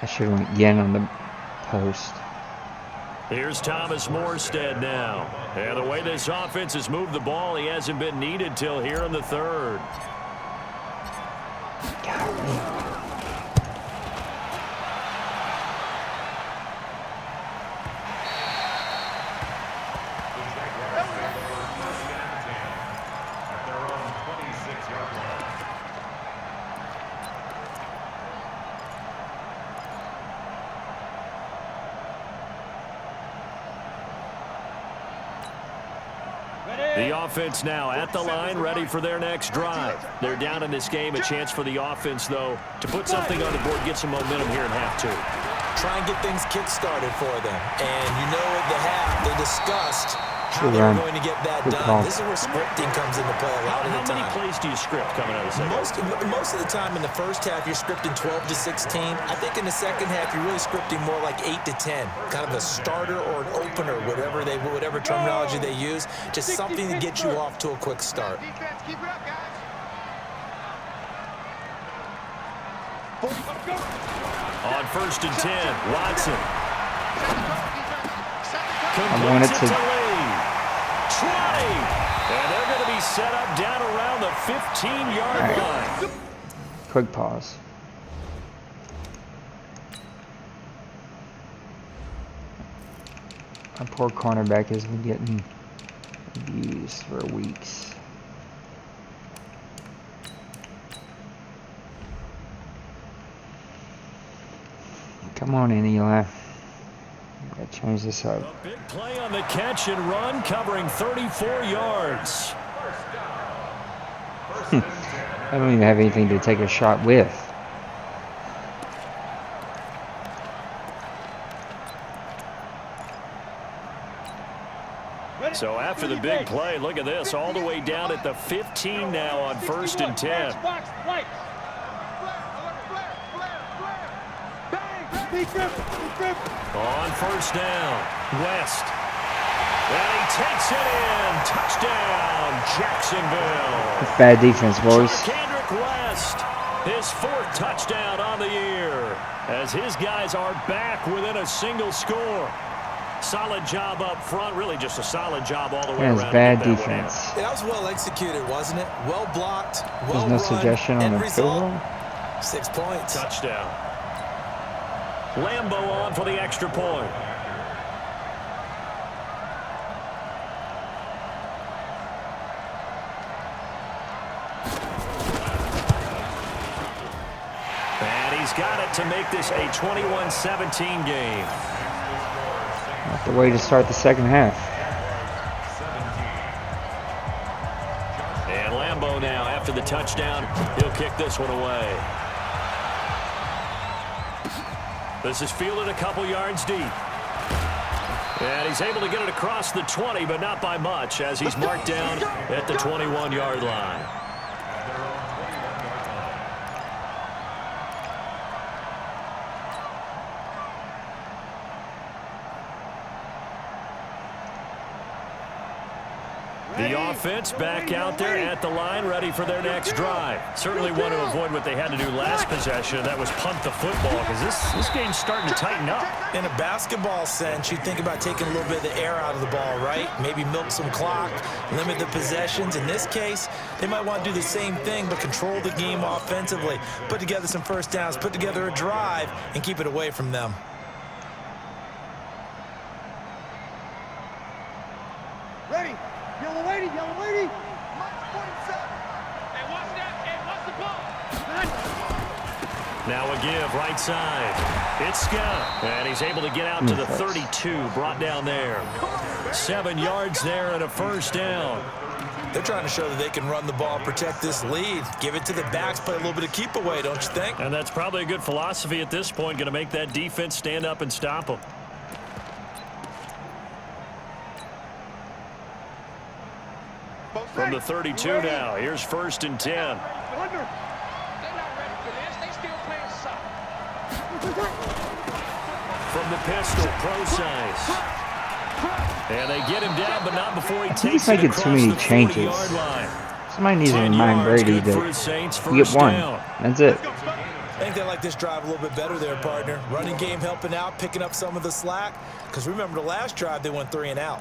I should have went again on the post. Here's Thomas Morstead now. And the way this offense has moved the ball, he hasn't been needed till here in the 3rd. The offense now at the line, ready for their next drive. They're down in this game. A chance for the offense, though, to put something on the board, get some momentum here in half 2. Try and get things kick-started for them. And you know at the half, they discussed how they're going to get that done. This is where scripting comes into play a lot of the time. How many plays do you script coming out of the second? Most of the time in the first half, you're scripting 12 to 16. I think in the second half, you're really scripting more like 8 to 10. Kind of a starter or an opener, whatever terminology they use. Just something to get you off to a quick start. On 1st and 10, Watson. I wanted to. 20. And they're going to be set up down around the 15-yard line. Quick pause. Our poor cornerback has been getting abused for weeks. Come on in, Eli. Gotta change this up. A big play on the catch and run, covering 34 yards. I don't even have anything to take a shot with. So after the big play, look at this, all the way down at the 15 now on 1st and 10. On 1st down, West. And he takes it in. Touchdown, Jacksonville. That's bad defense, boys. Kendrick West, his 4th touchdown on the year, as his guys are back within a single score. Solid job up front, really just a solid job all the way around. That's bad defense. That was well executed, wasn't it? Well blocked, well There's no suggestion on the field goal. 6 points. Touchdown. Lambo on for the extra point. And he's got it to make this a 21-17 game. Not the way to start the second half. And Lambo now, after the touchdown, he'll kick this one away. This is fielded a couple yards deep. And he's able to get it across the 20, but not by much, as he's marked down at the 21-yard line. The offense back out there at the line, ready for their next drive. Certainly want to avoid what they had to do last possession. That was punt the football, because this game's starting to tighten up. In a basketball sense, you think about taking a little bit of the air out of the ball, right? Maybe milk some clock, limit the possessions. In this case, they might want to do the same thing, but control the game offensively. Put together some first downs, put together a drive, and keep it away from them. Ready. Yellow lady, yellow lady. Mike 47. Hey, watch that. Hey, watch the ball. Now a give, right side. It's Scott. And he's able to get out to the 32, brought down there. 7 yards there and a first down. They're trying to show that they can run the ball, protect this lead. Give it to the backs, play a little bit of keep away, don't you think? And that's probably a good philosophy at this point, going to make that defense stand up and stop them. From the 32 now, here's 1st and 10. They're not ready for this. They still playing soft. From the pistol, pro size. And they get him down, but not before he takes He's it making across too many the changes. 40-yard line. Somebody needs to 10 remind yards, Brady good for that his Saints, you get first one. down. That's it. I think they like this drive a little bit better there, partner. Running game helping out, picking up some of the slack. Because remember the last drive, they went 3 and out.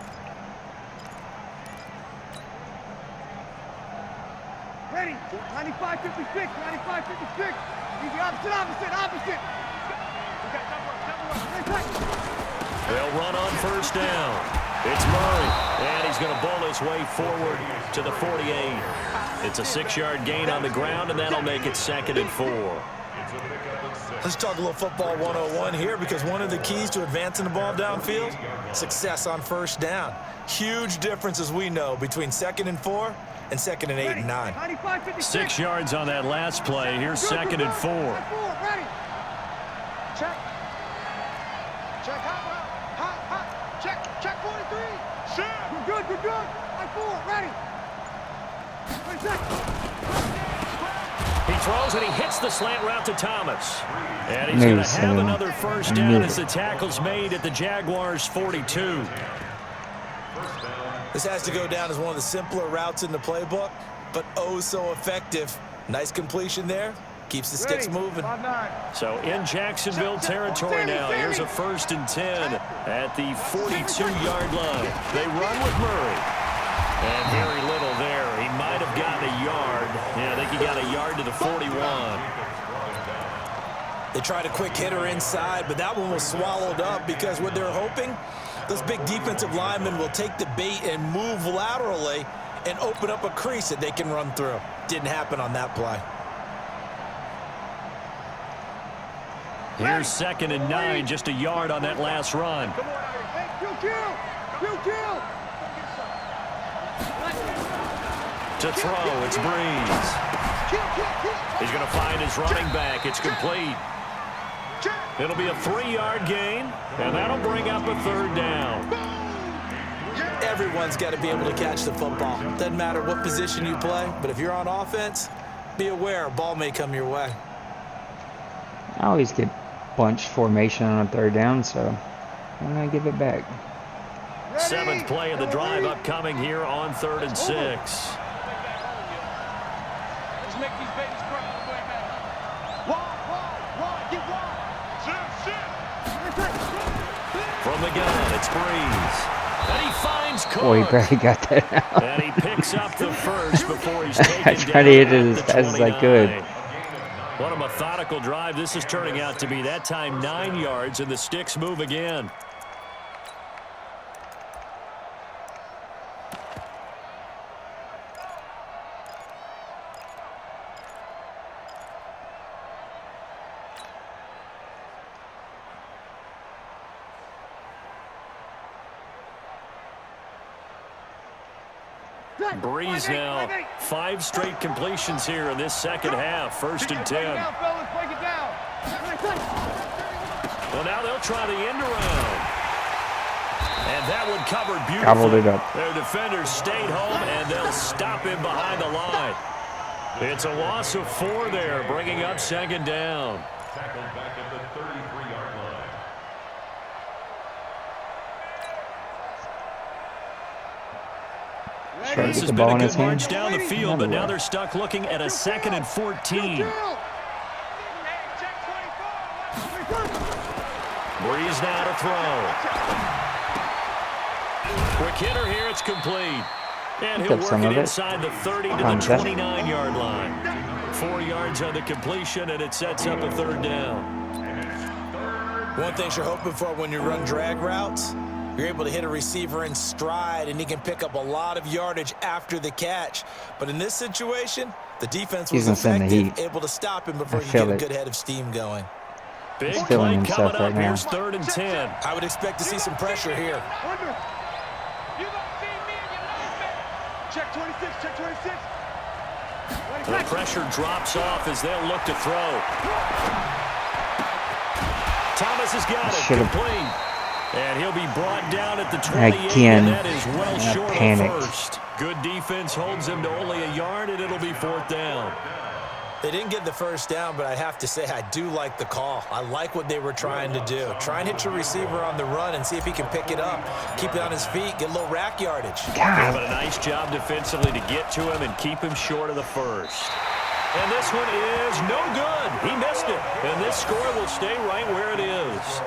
Ready. 95-56. 95-56. Easy, opposite. They'll run on first down. It's Murray, and he's going to bowl his way forward to the 48. It's a 6-yard gain on the ground, and that'll make it 2nd and 4. Let's talk a little football 101 here, because one of the keys to advancing the ball downfield, success on first down. Huge difference, as we know, between 2nd and 4 and 2nd and 8 and 9. 6 yards on that last play. Here's 2nd and 4. Ready. Check. Check. Hot. Check 43. Shit. You're good. High 4. Ready. 20 seconds. He throws and he hits the slant route to Thomas. And he's going to have another first down as the tackle's made at the Jaguars' 42. This has to go down as one of the simpler routes in the playbook, but oh so effective. Nice completion there. Keeps the sticks moving. So in Jacksonville territory now, here's a 1st and 10 at the 42-yard line. They run with Murray. And very little there. He might have gotten a yard. Yeah, I think he got a yard to the 41. They tried a quick hitter inside, but that one was swallowed up because what they're hoping, those big defensive linemen will take the bait and move laterally and open up a crease that they can run through. Didn't happen on that play. Here's 2nd and 9, just a yard on that last run. To throw, it's Breeze. He's going to find his running back. It's complete. It'll be a 3-yard gain, and that'll bring up a 3rd down. Everyone's got to be able to catch the football. Doesn't matter what position you play, but if you're on offense, be aware a ball may come your way. I always get bunch formation on a 3rd down, so I'm going to give it back. 7th play of the drive upcoming here on 3rd and 6. Let's make these babies cry all the way, man. Wide, get wide. From the gun, it's Breeze. And he finds Cook. Boy, he barely got that out. And he picks up the first before he's taken I tried to hit it down as at the fast as I could. 29. What a methodical drive this is turning out to be. That time 9 yards, and the sticks move again. Breeze now 5 straight completions here in this second half. 1st and 10. Well, now they'll try the end around. And that one covered beautifully. Gobbled it up. Their defenders stayed home, and they'll stop him behind the line. It's a loss of 4 there, bringing up 2nd down. Tackled back at the 33-yard line. This has been a good march down the field, but now they're stuck looking at a 2nd and 14. Breeze now to throw. Quick hitter here, it's complete. And he'll work it inside the 30 to the 29-yard line. 4 yards on the completion, and it sets up a 3rd down. One thing you're hoping for when you run drag routes, you're able to hit a receiver in stride, and he can pick up a lot of yardage after the catch. But in this situation, the defense was effective, able to stop him before you get a good head of steam going. Big play coming up. Here's 3rd and 10. I would expect to see some pressure here. Check 26, check 26. The pressure drops off as they'll look to throw. Thomas has got it, complete. And he'll be brought down at the 28, and that is well short of 1st. Good defense holds him to only a yard, and it'll be 4th down. They didn't get the 1st down, but I have to say I do like the call. I like what they were trying to do. Try and hit your receiver on the run and see if he can pick it up. Keep it on his feet, get a little rack yardage. Yeah, but a nice job defensively to get to him and keep him short of the 1st. And this one is no good. He missed it. And this score will stay right where it is.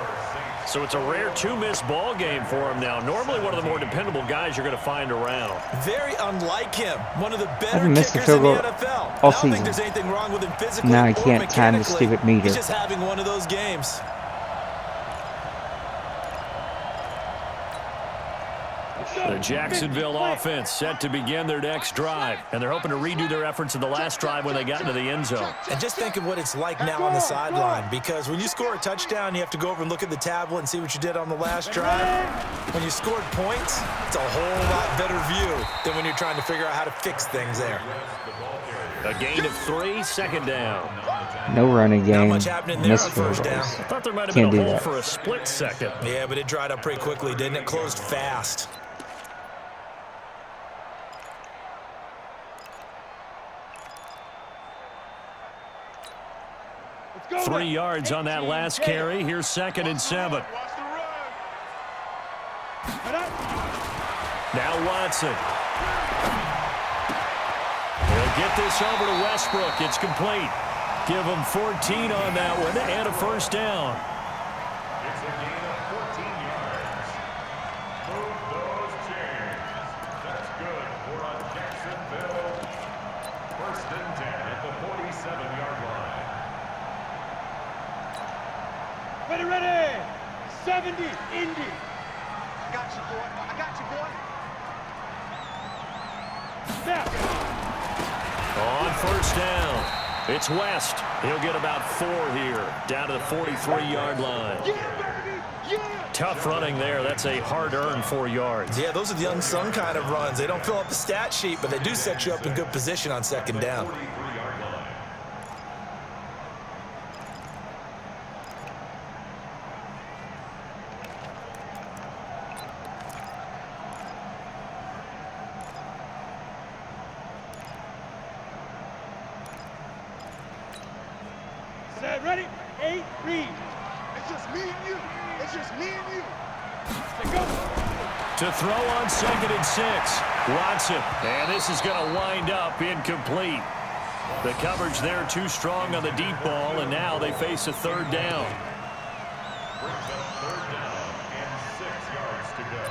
So it's a rare 2-miss ball game for him now. Normally one of the more dependable guys you're going to find around. Very unlike him. One of the better kickers in the NFL. I don't think there's anything wrong with him physically or mechanically. Now I can't time the stupid meter. He's just having one of those games. The Jacksonville offense set to begin their next drive, and they're hoping to redo their efforts in the last drive when they got into the end zone. And just think of what it's like now on the sideline, because when you score a touchdown, you have to go over and look at the tablet and see what you did on the last drive. When you scored points, it's a whole lot better view than when you're trying to figure out how to fix things there. A gain of 3, 2nd down. No running game. Not much happening there on 1st down. I thought there might have been a hole for a split second. Yeah, but it dried up pretty quickly, didn't it? Closed fast. Go 3 yards on that last carry. Here's 2nd and 7. Now Watson. He'll get this over to Westbrook. It's complete. Give him 14 on that one and a 1st down. It's a gain of 14 yards. Move those chains. That's good for a Jacksonville 1st and 10 at the 47-yard line. Ready. 70, Indy. I got you, boy. Snap. On 1st down, it's West. He'll get about 4 here, down to the 43-yard line. Yeah, baby. Yeah. Tough running there. That's a hard-earned 4 yards. Yeah, those are the unsung kind of runs. They don't fill up the stat sheet, but they do set you up in good position on 2nd down. 8, read. It's just me and you. It's just me and you. Let's go. To throw on 2nd and 6. Watson. And this is going to wind up incomplete. The coverage there too strong on the deep ball, and now they face a 3rd down. Brings up 3rd down and 6 yards to go.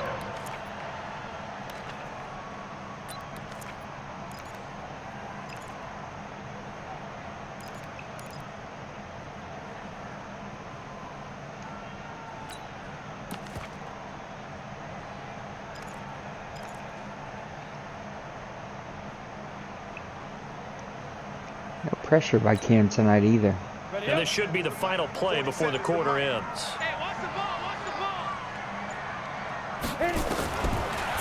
No pressure by Cam tonight either. And this should be the final play before the quarter ends. Hey, watch the ball. Watch the ball.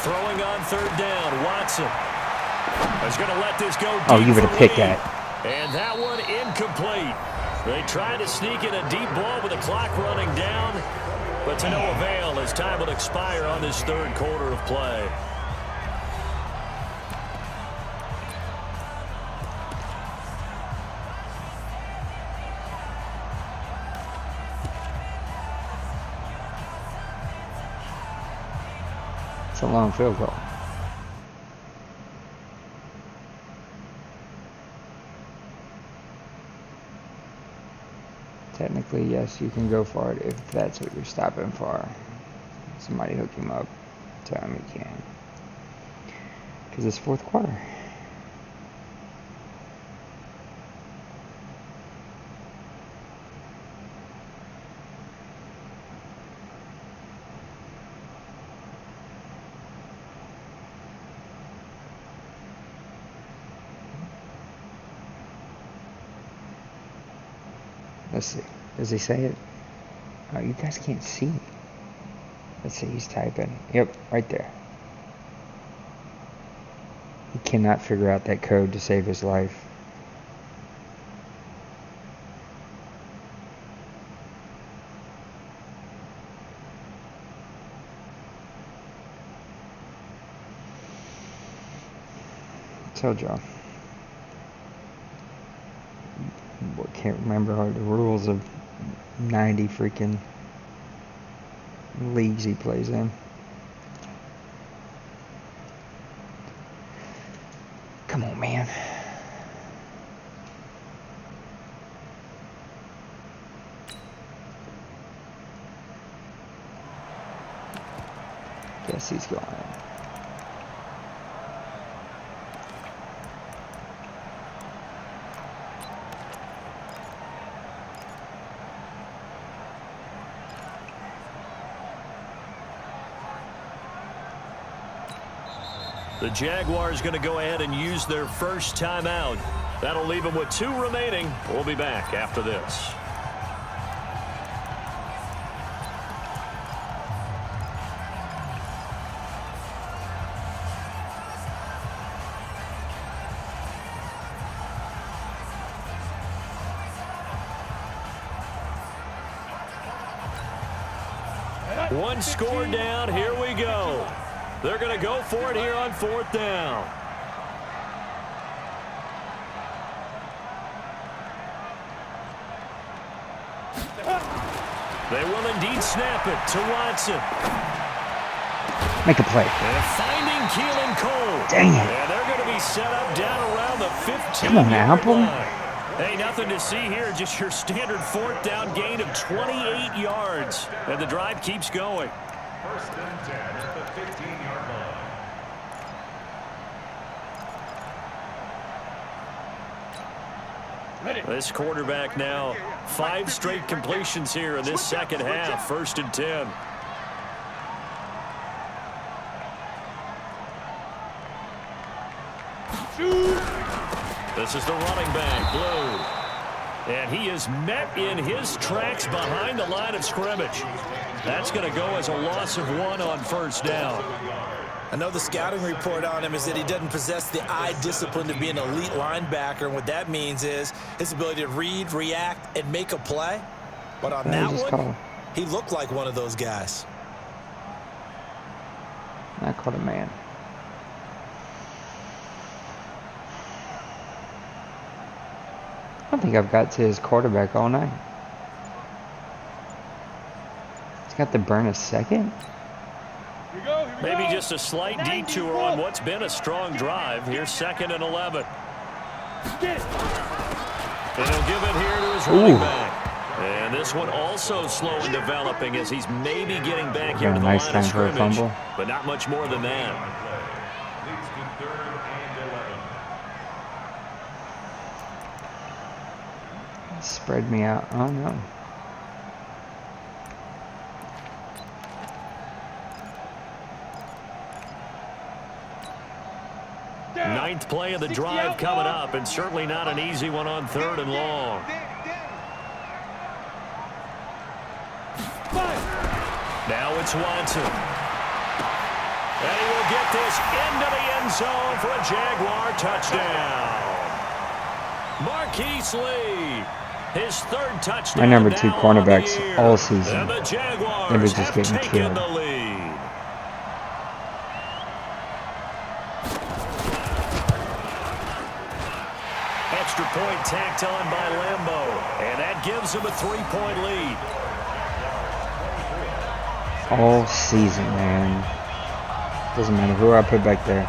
Throwing on 3rd down, Watson is going to let this go deep. Oh, you better for pick lead. that. And that one incomplete. They tried to sneak in a deep ball with the clock running down, but to no avail as time will expire on this 3rd quarter of play. It's a long field goal. Technically, yes, you can go for it if that's what you're stopping for. Somebody hook him up. Tell him you can. Because it's 4th quarter. Let's see. Does he say it? Oh, you guys can't see. Let's see. He's typing. Yep, right there. He cannot figure out that code to save his life. I told y'all. Can't remember all the rules of 90 freaking leagues he plays in. Come on, man. Guess he's going. The Jaguars going to go ahead and use their first timeout. That'll leave them with 2 remaining. We'll be back after this. One score down. Here we go. They're going to go for it here on 4th down. They will indeed snap it to Watson. Make a play. And finding Keelan Cole. Dang it. And they're going to be set up down around the 15. Come on, Apple. Hey, nothing to see here. Just your standard 4th down gain of 28 yards. And the drive keeps going. 1st and 10 at the 15-yard line. This quarterback now, 5 straight completions here in this second half. 1st and 10. This is the running back, Blue. And he is met in his tracks behind the line of scrimmage. That's going to go as a loss of 1 on 1st down. I know the scouting report on him is that he doesn't possess the eye discipline to be an elite linebacker. And what that means is his ability to read, react, and make a play. But on that one, he looked like one of those guys. I caught a man. I don't think I've got to his quarterback all night. He's got to burn a second? Maybe just a slight detour on what's been a strong drive. Here's 2nd and 11. And he'll give it here to his running back. And this one also slow in developing as he's maybe getting back into the line of scrimmage, but not much more than that. Leads to 3rd and 11. Spread me out. Oh, no. Ninth play of the drive coming up, and certainly not an easy one on 3rd and long. Now it's Watson. And he will get this into the end zone for a Jaguar touchdown. Marquise Lee, his 3rd touchdown. My number 2 cornerbacks all season. And the Jaguars they were just have getting taken killed. the lead. Extra point tacked on by Lambeau, and that gives him a 3-point lead. All season, man. Doesn't matter who I put back there.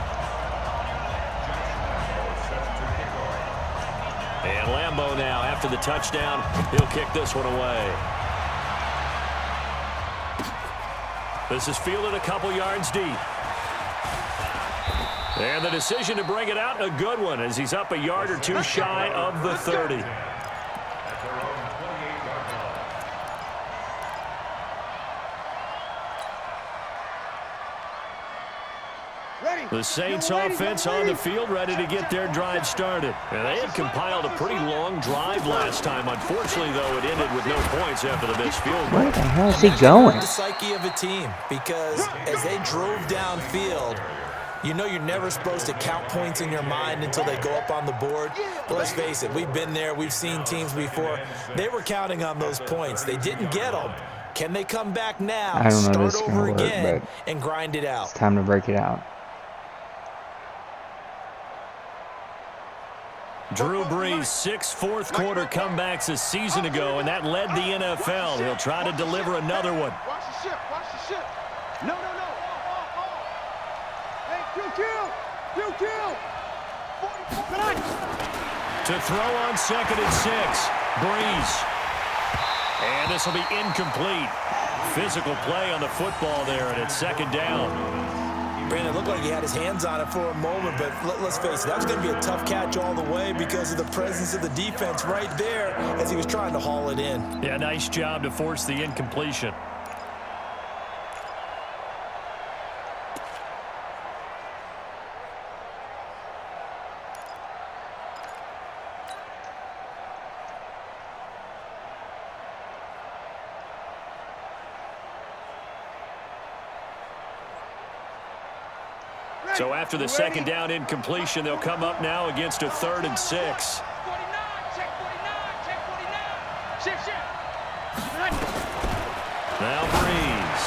And Lambeau now, after the touchdown, he'll kick this one away. This is fielded a couple yards deep. And the decision to bring it out, a good one, as he's up a yard or two shy of the 30. The Saints offense on the field, ready to get their drive started. And they had compiled a pretty long drive last time. Unfortunately, though, it ended with no points after the missed field goal. Where the hell is he going? The psyche of a team, because as they drove downfield, you know you're never supposed to count points in your mind until they go up on the board. But let's face it, we've been there. We've seen teams before. They were counting on those points. They didn't get them. Can they come back now, I don't know if start this is over gonna work, again, but and grind it out? it's time to break it out. Drew Brees, 6 fourth-quarter comebacks a season ago, and that led the NFL. He'll try to deliver another one. Watch the ship. Watch the ship. No. Hey, kill. To throw on 2nd and 6. Brees. And this will be incomplete. Physical play on the football there, and it's 2nd down. Brandon, it looked like he had his hands on it for a moment, but let's face it, that was going to be a tough catch all the way because of the presence of the defense right there as he was trying to haul it in. Yeah, nice job to force the incompletion. So after the 2nd down incompletion, they'll come up now against a 3rd and 6. Check 49. Shift. Now Brees.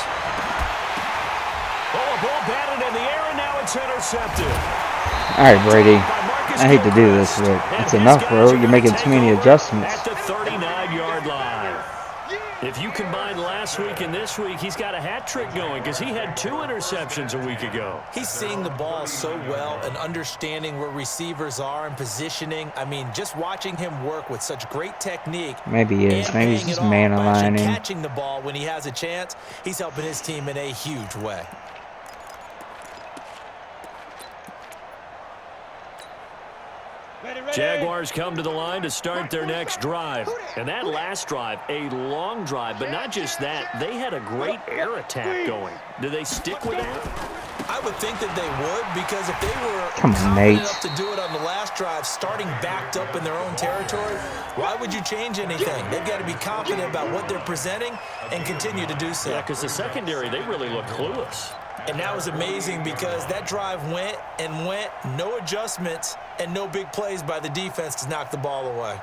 Oh, a ball batted in the air, and now it's intercepted. All right, Brady. I hate to do this, but it's enough, bro. You're making too many adjustments. At the 39-yard line. If you combine last week and this week, he's got a hat trick going because he had 2 interceptions a week ago. He's seeing the ball so well and understanding where receivers are and positioning. I mean, just watching him work with such great technique. Maybe he is. Maybe he's just man aligning. Catching the ball when he has a chance, he's helping his team in a huge way. Jaguars come to the line to start their next drive. And that last drive, a long drive, but not just that. They had a great air attack going. Do they stick with that? I would think that they would, because if they were Nate. enough to do it on the last drive, starting backed up in their own territory, why would you change anything? They've got to be confident about what they're presenting and continue to do so. Yeah, because the secondary, they really look clueless. And that was amazing because that drive went, no adjustments, and no big plays by the defense to knock the ball away.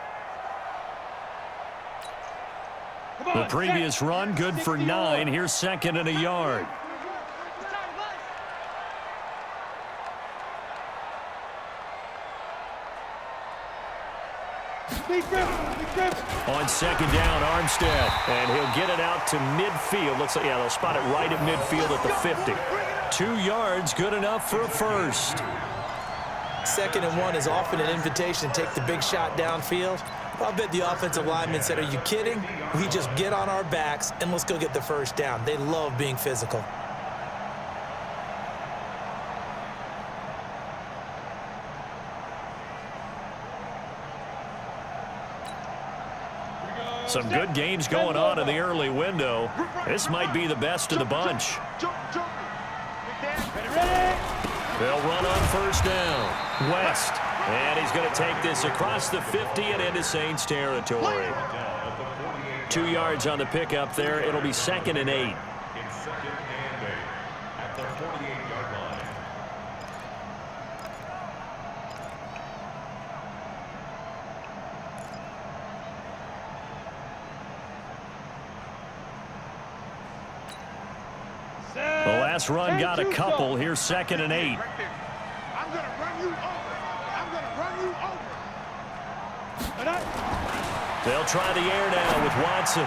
The previous run, good for 9. Here's 2nd and a yard. On second down, Armstead, and he'll get it out to midfield. Looks like, yeah, they'll spot it right at midfield at the 50. 2 yards, good enough for a first. 2nd and 1 is often an invitation to take the big shot downfield. Well, I bet the offensive lineman said, are you kidding? We just get on our backs and let's go get the first down. They love being physical. Some good games going on in the early window. This might be the best of the bunch. They'll run on first down. West. And he's going to take this across the 50 and into Saints territory. 2 yards on the pickup there. It'll be 2nd and 8. It's 2nd and 8 at the 48-yard line. The last run got a couple. Here's 2nd and 8. I'm going to run you over. I'm going to run you over. They'll try the air now with Watson.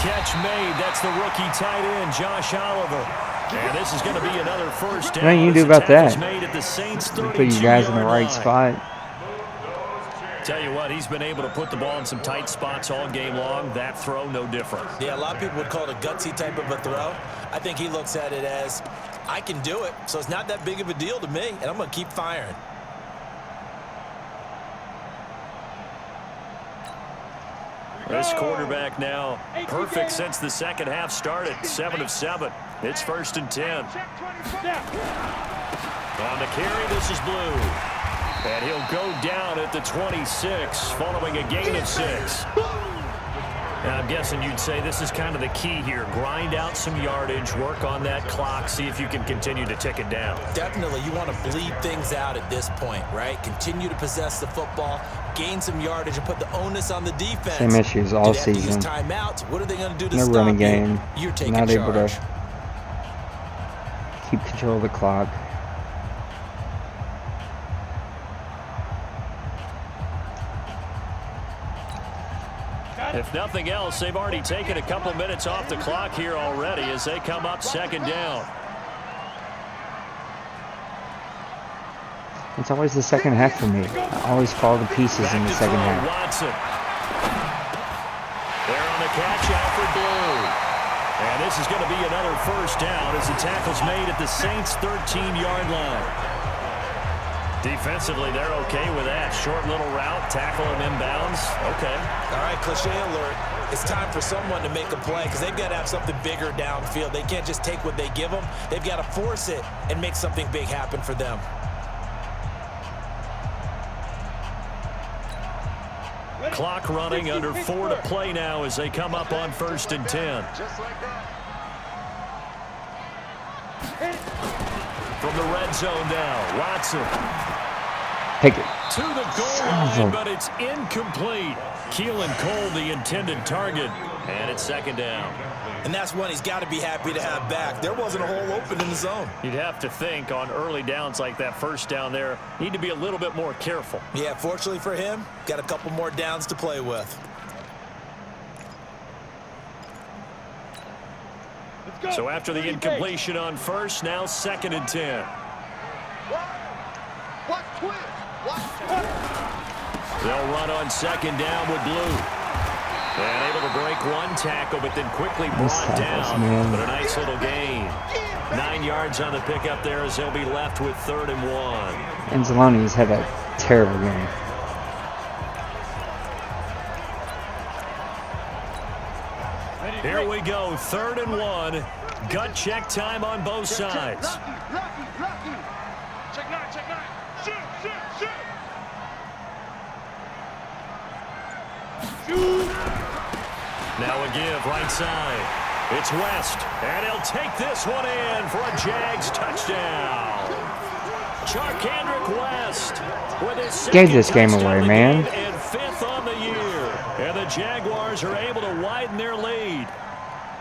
Catch made. That's the rookie tight end, Josh Oliver. And this is going to be another first down. What can you do about that? Made at the Saints' Put you guys in the right spot. Tell you what, he's been able to put the ball in some tight spots all game long. That throw, no different. Yeah, a lot of people would call it a gutsy type of a throw. I think he looks at it as, I can do it, so it's not that big of a deal to me, and I'm going to keep firing. This quarterback now perfect since the second half started. 7 of 7. It's 1st and 10. On the carry, this is Blue. And he'll go down at the 26 following a gain of 6. Now, I'm guessing you'd say this is kind of the key here. Grind out some yardage, work on that clock, see if you can continue to tick it down. Definitely, you want to bleed things out at this point, right? Continue to possess the football, gain some yardage, and put the onus on the defense. Same issues all Do they have to season. use timeouts? What are they going to do to No stop running you? game. You're taking Not able charge. to keep control of the clock. If nothing else, they've already taken a couple minutes off the clock here already as they come up 2nd down. It's always the second half for me. I always follow the pieces in the second half. Watson. There on the catch, Alfred Blue. And this is going to be another first down as the tackle's made at the Saints' 13-yard line. Defensively, they're okay with that. Short little route, tackle him inbounds. Okay. All right, cliche alert. It's time for someone to make a play because they've got to have something bigger downfield. They can't just take what they give them. They've got to force it and make something big happen for them. Clock running, under 4 to play now as they come up on 1st and 10. Just like that. From the red zone now, Watson. Take it. To the goal line, but it's incomplete. Keelan Cole, the intended target, and it's 2nd down. And that's one he's got to be happy to have back. There wasn't a hole open in the zone. You'd have to think on early downs like that first down there, need to be a little bit more careful. Yeah, fortunately for him, got a couple more downs to play with. So after the incompletion on first, now 2nd and 10. Watch twist. Watch twist. They'll run on 2nd down with Blue. And able to break one tackle, but then quickly brought down. But a nice little gain. 9 yards on the pickup there as they'll be left with 3rd and 1. Anzaloni's had a terrible game. Here we go, 3rd and 1. Gut check time on both sides. Lucky. Check 9. Shoot. Now a give, right side. It's West, and he'll take this one in for a Jags touchdown. Charkandrick West with his Gave this second game touchdown away, of the man. game and 5th on the year. And the Jaguars are able to widen their lead.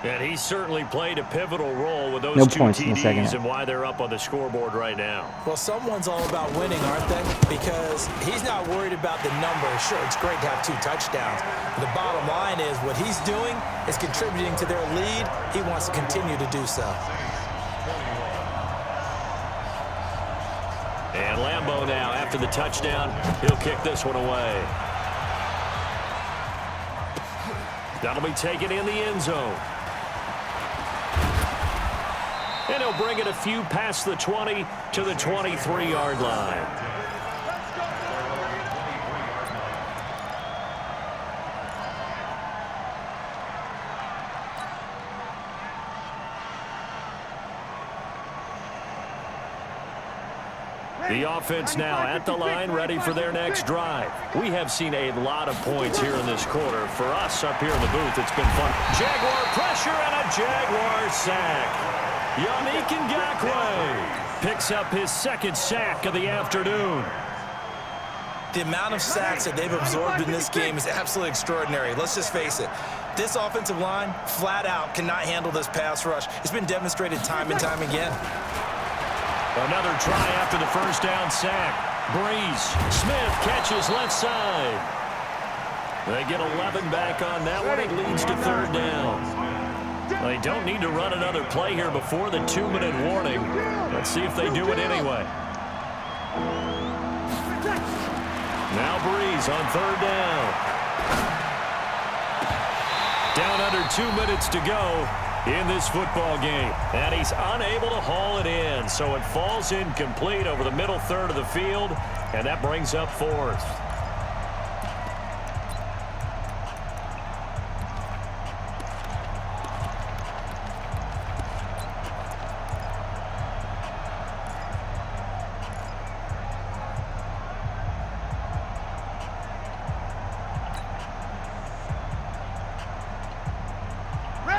And he certainly played a pivotal role with those No two points in the second TDs half. and why they're up on the scoreboard right now. Well, someone's all about winning, aren't they? Because he's not worried about the numbers. Sure, it's great to have 2 touchdowns. The bottom line is what he's doing is contributing to their lead. He wants to continue to do so. And Lambeau now, after the touchdown, he'll kick this one away. That'll be taken in the end zone. And he'll bring it a few past the 20 to the 23-yard line. The offense now at the line, ready for their next drive. We have seen a lot of points here in this quarter. For us up here in the booth, it's been fun. Jaguar pressure and a Jaguar sack. Yannick Ngakoue picks up his 2nd sack of the afternoon. The amount of sacks that they've absorbed in this game is absolutely extraordinary. Let's just face it. This offensive line, flat out, cannot handle this pass rush. It's been demonstrated time and time again. Another try after the first down sack. Breeze. Smith catches left side. They get 11 back on that one. It leads to 3rd down. They don't need to run another play here before the 2-minute warning. Let's see if they do it anyway. Now Breeze on 3rd down. Down under 2 minutes to go in this football game. And he's unable to haul it in. So it falls incomplete over the middle third of the field. And that brings up 4th.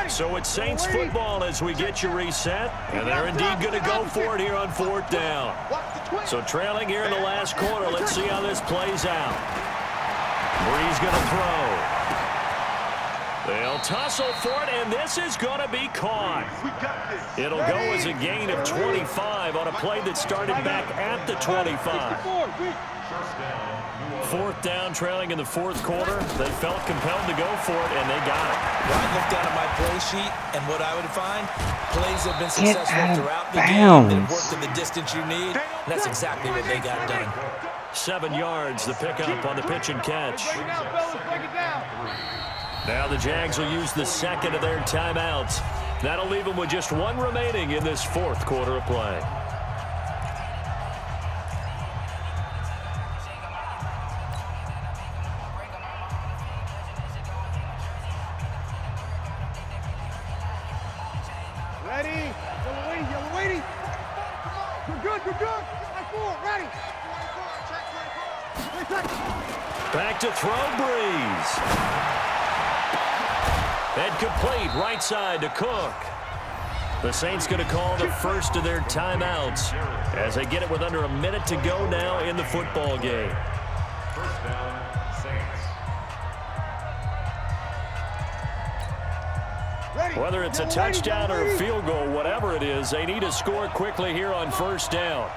So it's Saints football as we get you reset. And they're indeed going to go for it here on 4th down. So trailing here in the last quarter. Let's see how this plays out. Breeze going to throw. They'll tussle for it, and this is going to be caught. It'll go as a gain of 25 on a play that started back at the 25. 4th down, trailing in the 4th quarter. They felt compelled to go for it, and they got it. Well, I looked down at my play sheet, and what I would find, plays have been successful throughout the bounds. game. They've worked to the distance you need, and that's exactly what they got done. 7 yards, the pickup on the pitch and catch. Now the Jags will use the 2nd of their timeouts. That'll leave them with just 1 remaining in this 4th quarter of play. Back to throw, Breeze. And complete right side to Cook. The Saints going to call the first of their timeouts as they get it with under a minute to go now in the football game. 1st down, Saints. Whether it's a touchdown or a field goal, whatever it is, they need to score quickly here on 1st down.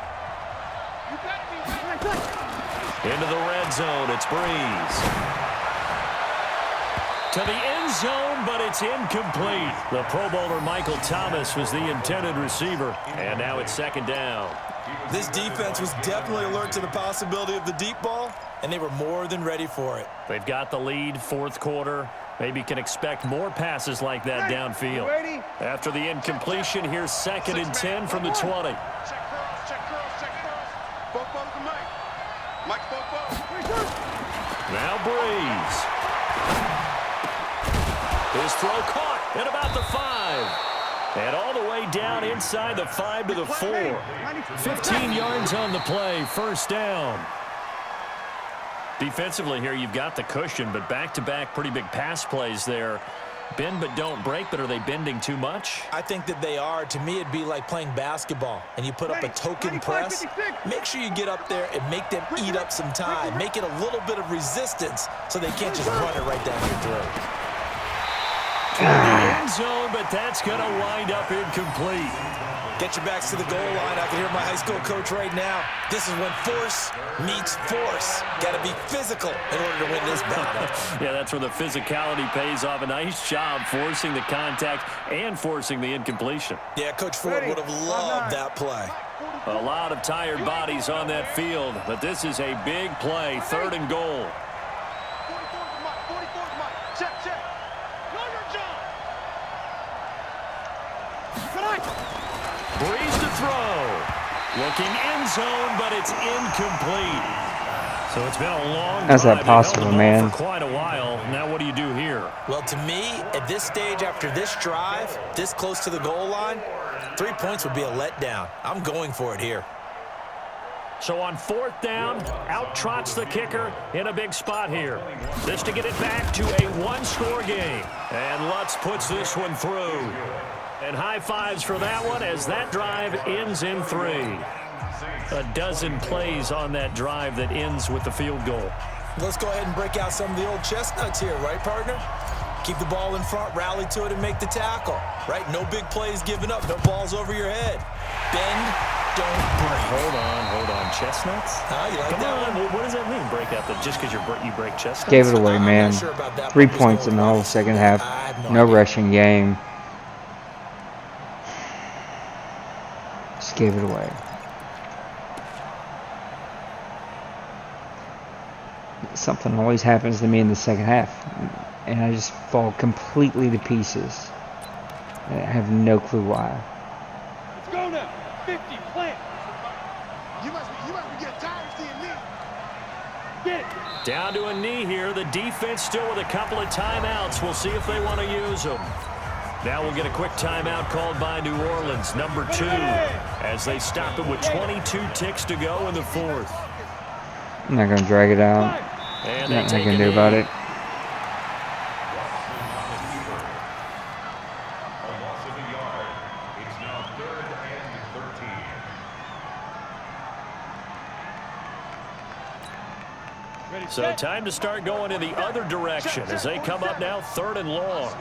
Into the red zone, it's Breeze. To the end zone, but it's incomplete. The Pro Bowler Michael Thomas was the intended receiver. And now it's 2nd down. This defense was definitely alert to the possibility of the deep ball, and they were more than ready for it. They've got the lead, 4th quarter. Maybe can expect more passes like that downfield. After the incompletion, here's 2nd and 10 from the 20. Check curls, check curls, check curls. Both of them to Mike. Mike, both. Now Breeze. His throw caught at about the 5. And all the way down inside the 5 to the 4. 15 yards on the play, 1st down. Defensively here, you've got the cushion, but back-to-back pretty big pass plays there. Bend but don't break, but are they bending too much? I think that they are. To me, it'd be like playing basketball, and you put up a token press. Make sure you get up there and make them eat up some time. Make it a little bit of resistance so they can't just run it right down your throat. end zone, but that's going to wind up incomplete. Get your backs to the goal line. I can hear my high school coach right now. This is when force meets force. Got to be physical in order to win this battle. Yeah, that's where the physicality pays off. A nice job forcing the contact and forcing the incompletion. Yeah, Coach Ford would have loved that play. A lot of tired bodies on that field, but this is a big play, 3rd and goal. 44's Mike. Check, check. Breeze to throw. Looking end zone, but it's incomplete. So it's been a long How's drive. that possible, man? For quite a while. Now what do you do here? Well, to me, at this stage after this drive, this close to the goal line, 3 points would be a letdown. I'm going for it here. So on 4th down, out trots the kicker in a big spot here. This to get it back to a 1-score game. And Lutz puts this one through. And high fives for that one as that drive ends in 3. A dozen plays on that drive that ends with the field goal. Let's go ahead and break out some of the old chestnuts here, right, partner? Keep the ball in front, rally to it, and make the tackle, right? No big plays given up, no balls over your head. Bend, don't break. Hold on. Chestnuts? You like Come that on. one? What does that mean, break out? Just because you break chestnuts? Gave it away, man. Sure about that. 3 points in the whole second half. No rushing game. Just gave it away. Something always happens to me in the second half, and I just fall completely to pieces. And I have no clue why. Let's go now. 50, plant. You must be getting tired of seeing me. Get it. Down to a knee here. The defense still with a couple of timeouts. We'll see if they want to use them. Now we'll get a quick timeout called by New Orleans, number 2, as they stop it with 22 ticks to go in the 4th. I'm not going to drag it out. And Nothing I can do about it. So time to start going in the other direction as they come up now 3rd and long.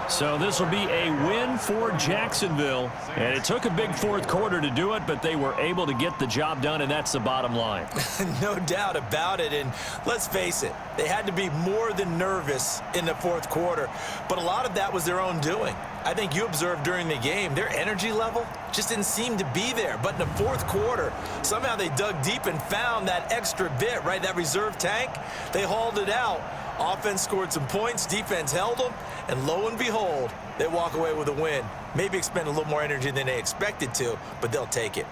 So this will be a win for Jacksonville. And it took a big 4th quarter to do it, but they were able to get the job done, and that's the bottom line. No doubt about it. And let's face it, they had to be more than nervous in the 4th quarter. But a lot of that was their own doing. I think you observed during the game, their energy level just didn't seem to be there. But in the 4th quarter, somehow they dug deep and found that extra bit, right, that reserve tank. They hauled it out. Offense scored some points, defense held them, and lo and behold, they walk away with a win. Maybe expend a little more energy than they expected to, but they'll take it.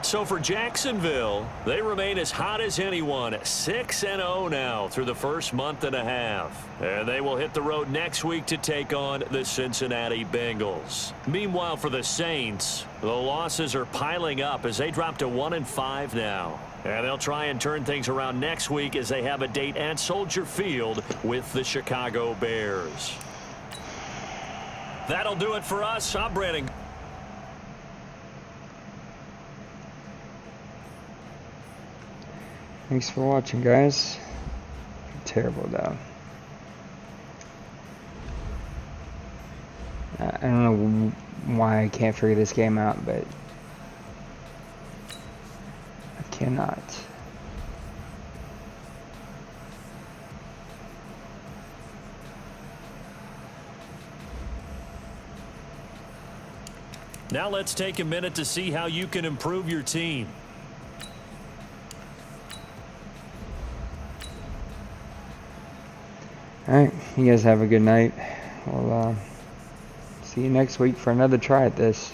So for Jacksonville, they remain as hot as anyone, 6-0 now through the first month and a half. And they will hit the road next week to take on the Cincinnati Bengals. Meanwhile, for the Saints, the losses are piling up as they drop to 1-5 now. And they'll try and turn things around next week as they have a date at Soldier Field with the Chicago Bears. That'll do it for us. I'm Brandon. Thanks for watching, guys. Terrible, though. I don't know why I can't figure this game out, but I cannot. Now let's take a minute to see how you can improve your team. Alright, you guys have a good night. We'll see you next week for another try at this.